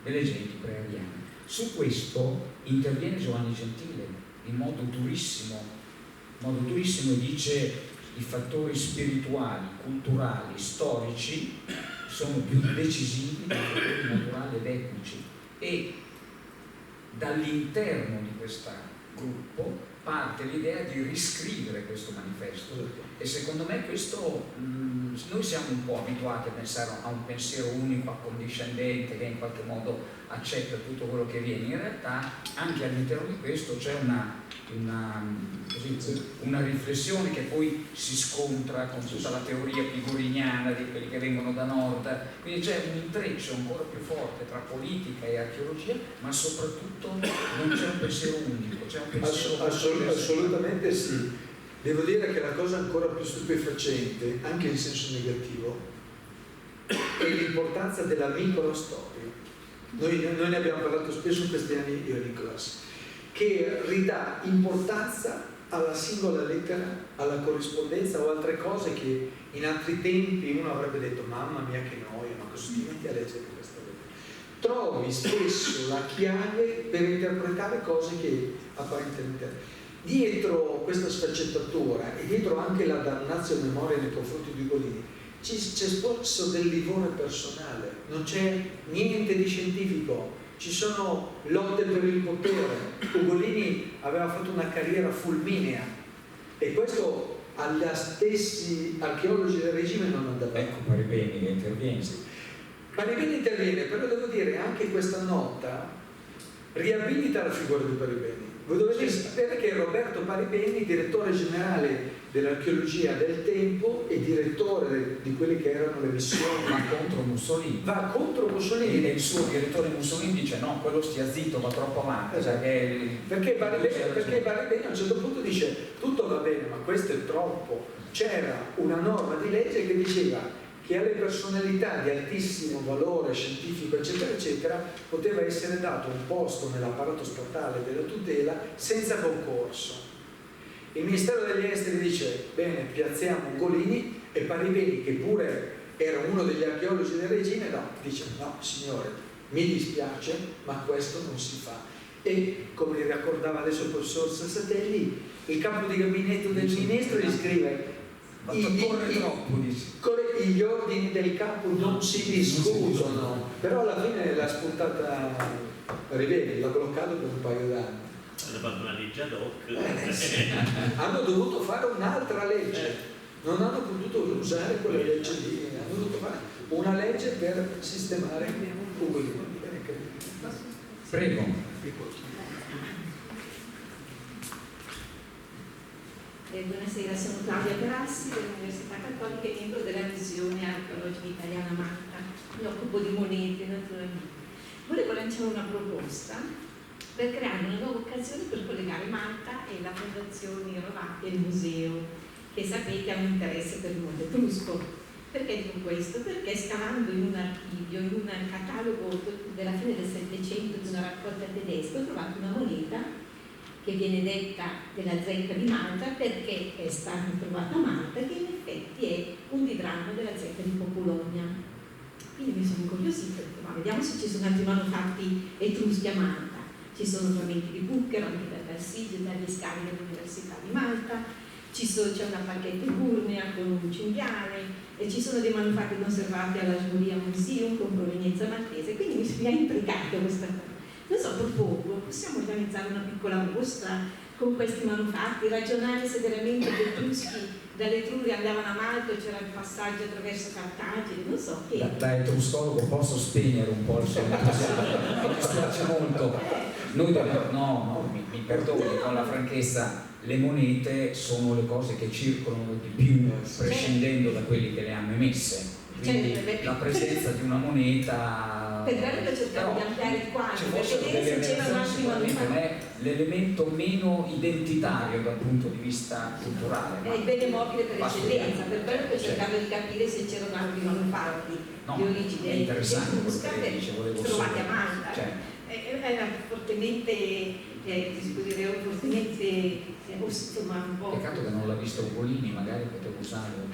delle genti pre-ariane. Su questo interviene Giovanni Gentile in modo durissimo e dice: i fattori spirituali, culturali, storici sono più decisivi dei fattori naturali ed etnici, e dall'interno di questo gruppo parte l'idea di riscrivere questo manifesto. E secondo me questo, noi siamo un po' abituati a pensare a un pensiero unico, accondiscendente, che in qualche modo accetta tutto quello che viene. In realtà anche all'interno di questo c'è una riflessione che poi si scontra con tutta la teoria pigoriniana di quelli che vengono da nord, quindi c'è un intreccio ancora più forte tra politica e archeologia, ma soprattutto non c'è un pensiero unico, c'è un pensiero assolutamente sì. Devo dire che la cosa ancora più stupefacente, anche in senso negativo, è l'importanza della microstoria. Noi ne abbiamo parlato spesso in questi anni io in classe, che ridà importanza alla singola lettera, alla corrispondenza o altre cose che in altri tempi uno avrebbe detto mamma mia che noia, ma cosa ti metti a leggere questa lettera? Trovi spesso la chiave per interpretare cose che apparentemente... Dietro questa sfaccettatura e dietro anche la damnazio memoria nei confronti di Ugolini c'è spesso del livore personale, non c'è niente di scientifico, ci sono lotte per il potere. Ugolini aveva fatto una carriera fulminea e questo agli stessi archeologi del regime non andava. Ecco, Paribeni che interviene. Paribeni interviene, però devo dire anche questa nota riabilita la figura di Paribeni. Voi dovete sapere che Roberto Paribeni, direttore generale dell'archeologia del tempo e direttore di quelle che erano le missioni, va contro Mussolini. Va contro Mussolini. E il suo direttore Mussolini dice no, quello stia zitto, va troppo avanti. Esatto. Perché Paribeni a un certo punto dice tutto va bene, ma questo è troppo. C'era una norma di legge che diceva che alle personalità di altissimo valore scientifico eccetera eccetera poteva essere dato un posto nell'apparato statale della tutela senza concorso. Il Ministero degli Esteri dice bene, piazziamo Ugolini, e Paribeni, che pure era uno degli archeologi del regime, no, dice no signore, mi dispiace ma questo non si fa. E come ricordava adesso il professor Sassatelli, il capo di gabinetto del ministro gli scrive gli ordini del capo non si discutono, però alla fine l'ha spuntata Paribeni, l'ha bloccato per un paio d'anni. Hanno fatto una legge ad hoc. Hanno dovuto fare un'altra legge, non hanno potuto usare quella legge lì, hanno dovuto fare una legge per sistemare Ugolini. Prego. Buonasera, sono Claudia Perassi dell'Università Cattolica e membro della missione archeologica italiana Malta. Mi occupo di monete naturalmente. Volevo lanciare una proposta per creare una nuova occasione per collegare Malta e la Fondazione Rovati e il museo, che sapete ha un interesse per il mondo etrusco. Perché dico questo? Perché scavando in un archivio, in un catalogo della fine del Settecento di una raccolta tedesca, ho trovato una moneta che viene detta della zecca di Malta perché è stata trovata a Malta, che in effetti è un didramma della zecca di Populonia. Quindi mi sono incuriosita e ho detto, ma vediamo se ci sono altri manufatti etruschi a Malta. Ci sono frammenti di Bucchero, anche da Cassiglia, dagli scavi dell'Università di Malta, c'è una palchetta burnea con un cinghiale, e ci sono dei manufatti conservati alla Giulia Museum con provenienza maltese, quindi mi ha intrigato questa cosa. Non so, propongo, possiamo organizzare una piccola mostra con questi manufatti, ragionare se veramente gli etruschi dall'Etruria andavano a Malta o c'era il passaggio attraverso Cartagine, non so che... Da etruscologo posso spegnere un po' il suo entusiasmo, mi dispiace molto. Noi mi perdoni, con la franchezza, le monete sono le cose che circolano di più, prescindendo da quelli che le hanno emesse. Quindi la presenza di una moneta... Per quello che cercavo di ampliare il quadro, per vedere se c'erano altri manufatti. È l'elemento meno identitario dal punto di vista culturale. È il bene mobile per eccellenza, per quello che cercavo di capire se c'erano altri manufatti di origine etrusca trovati a Malta. Era fortemente, insomma, un po'... Peccato che non l'ha visto Ugolini, magari potevo usarlo.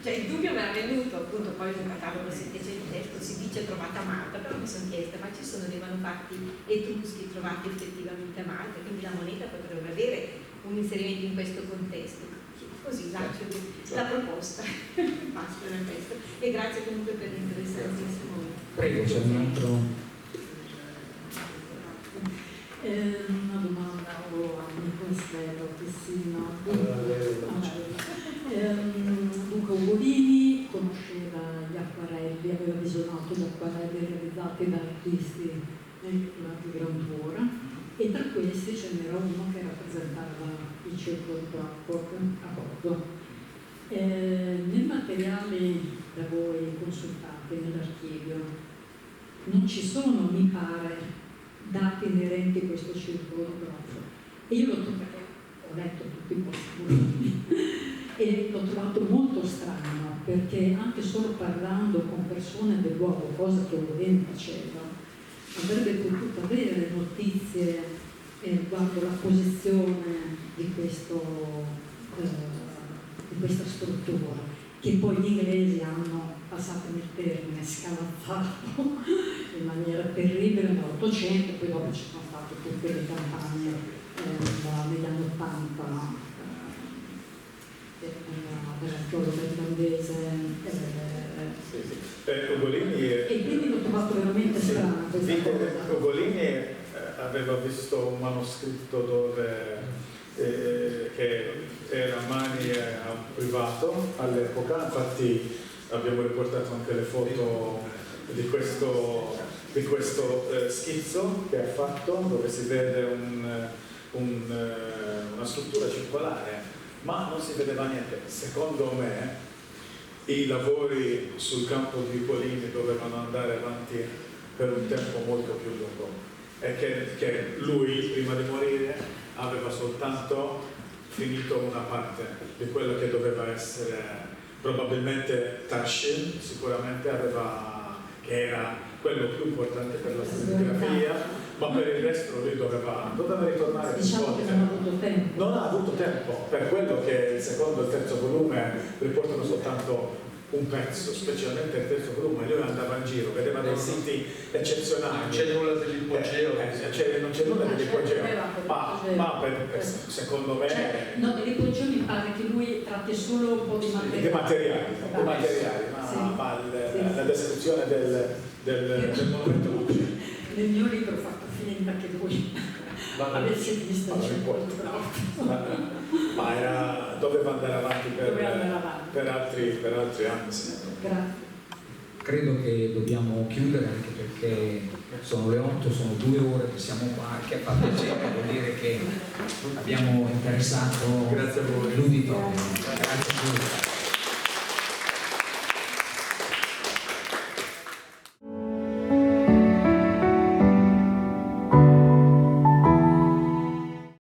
Cioè il dubbio mi era venuto, appunto, poi nel catalogo settecentesco si dice trovata a Malta, però mi sono chiesta, ma ci sono dei manufatti etruschi trovati effettivamente a Malta, quindi la moneta potrebbe avere un inserimento in questo contesto. Così lancio la proposta. Basta per questo. E grazie comunque per l'interessantissimo. Prego, c'è un altro. Una domanda a Nicostello, Tessino. Dunque Ugolini conosceva gli acquarelli, aveva visionato gli acquarelli realizzati da artisti di Grand Tour, e tra questi ce n'era uno che rappresentava il circolo di Blackboard a bordo. Nei materiali da voi consultati nell'archivio non ci sono, mi pare, dati inerenti a questo circolo di Blackboard, e io l'ho trovato, ho letto tutti i posti e l'ho trovato molto strano, perché anche solo parlando con persone del luogo, cosa che Ugolini faceva, avrebbe potuto avere notizie riguardo la posizione di questa struttura, che poi gli inglesi hanno, passatemi il termine, scalazzato in maniera terribile nell'Ottocento, poi dopo ci sono state tutte le campagne negli anni '80 dell'archeologo irlandese. Ugolini E quindi l'ho trovato veramente strano questa cosa. Ugolini aveva visto un manoscritto dove che era a mani privato all'epoca, infatti abbiamo riportato anche le foto di questo schizzo che ha fatto, dove si vede una struttura circolare, ma non si vedeva niente. Secondo me i lavori sul campo di Ugolini dovevano andare avanti per un tempo molto più lungo, e che lui prima di morire aveva soltanto finito una parte di quello che doveva essere, probabilmente Tarshin sicuramente che era quello più importante per la stratigrafia, ma per il resto lui doveva ritornare più volte. Non ha avuto tempo, per quello che il secondo e il terzo volume riportano soltanto un pezzo, specialmente il terzo volume. Lui andava in giro, vedeva dei siti eccezionali. Non c'è nulla dell'ipogeo. Non c'è nulla dell'ipogeo, ma secondo me... no, dell'ipogeo mi pare che lui tratti solo un po' di materiali. Ma la descrizione del monumento non c'è. Nel mio libro ho fatto finta che lui avesse visto ma doveva andare avanti per altri anni. Grazie. Credo che dobbiamo chiudere, anche perché sono le 8, sono 2 ore che siamo qua, che fa piacere, vuol dire che abbiamo interessato l'uditorio. Grazie a tutti.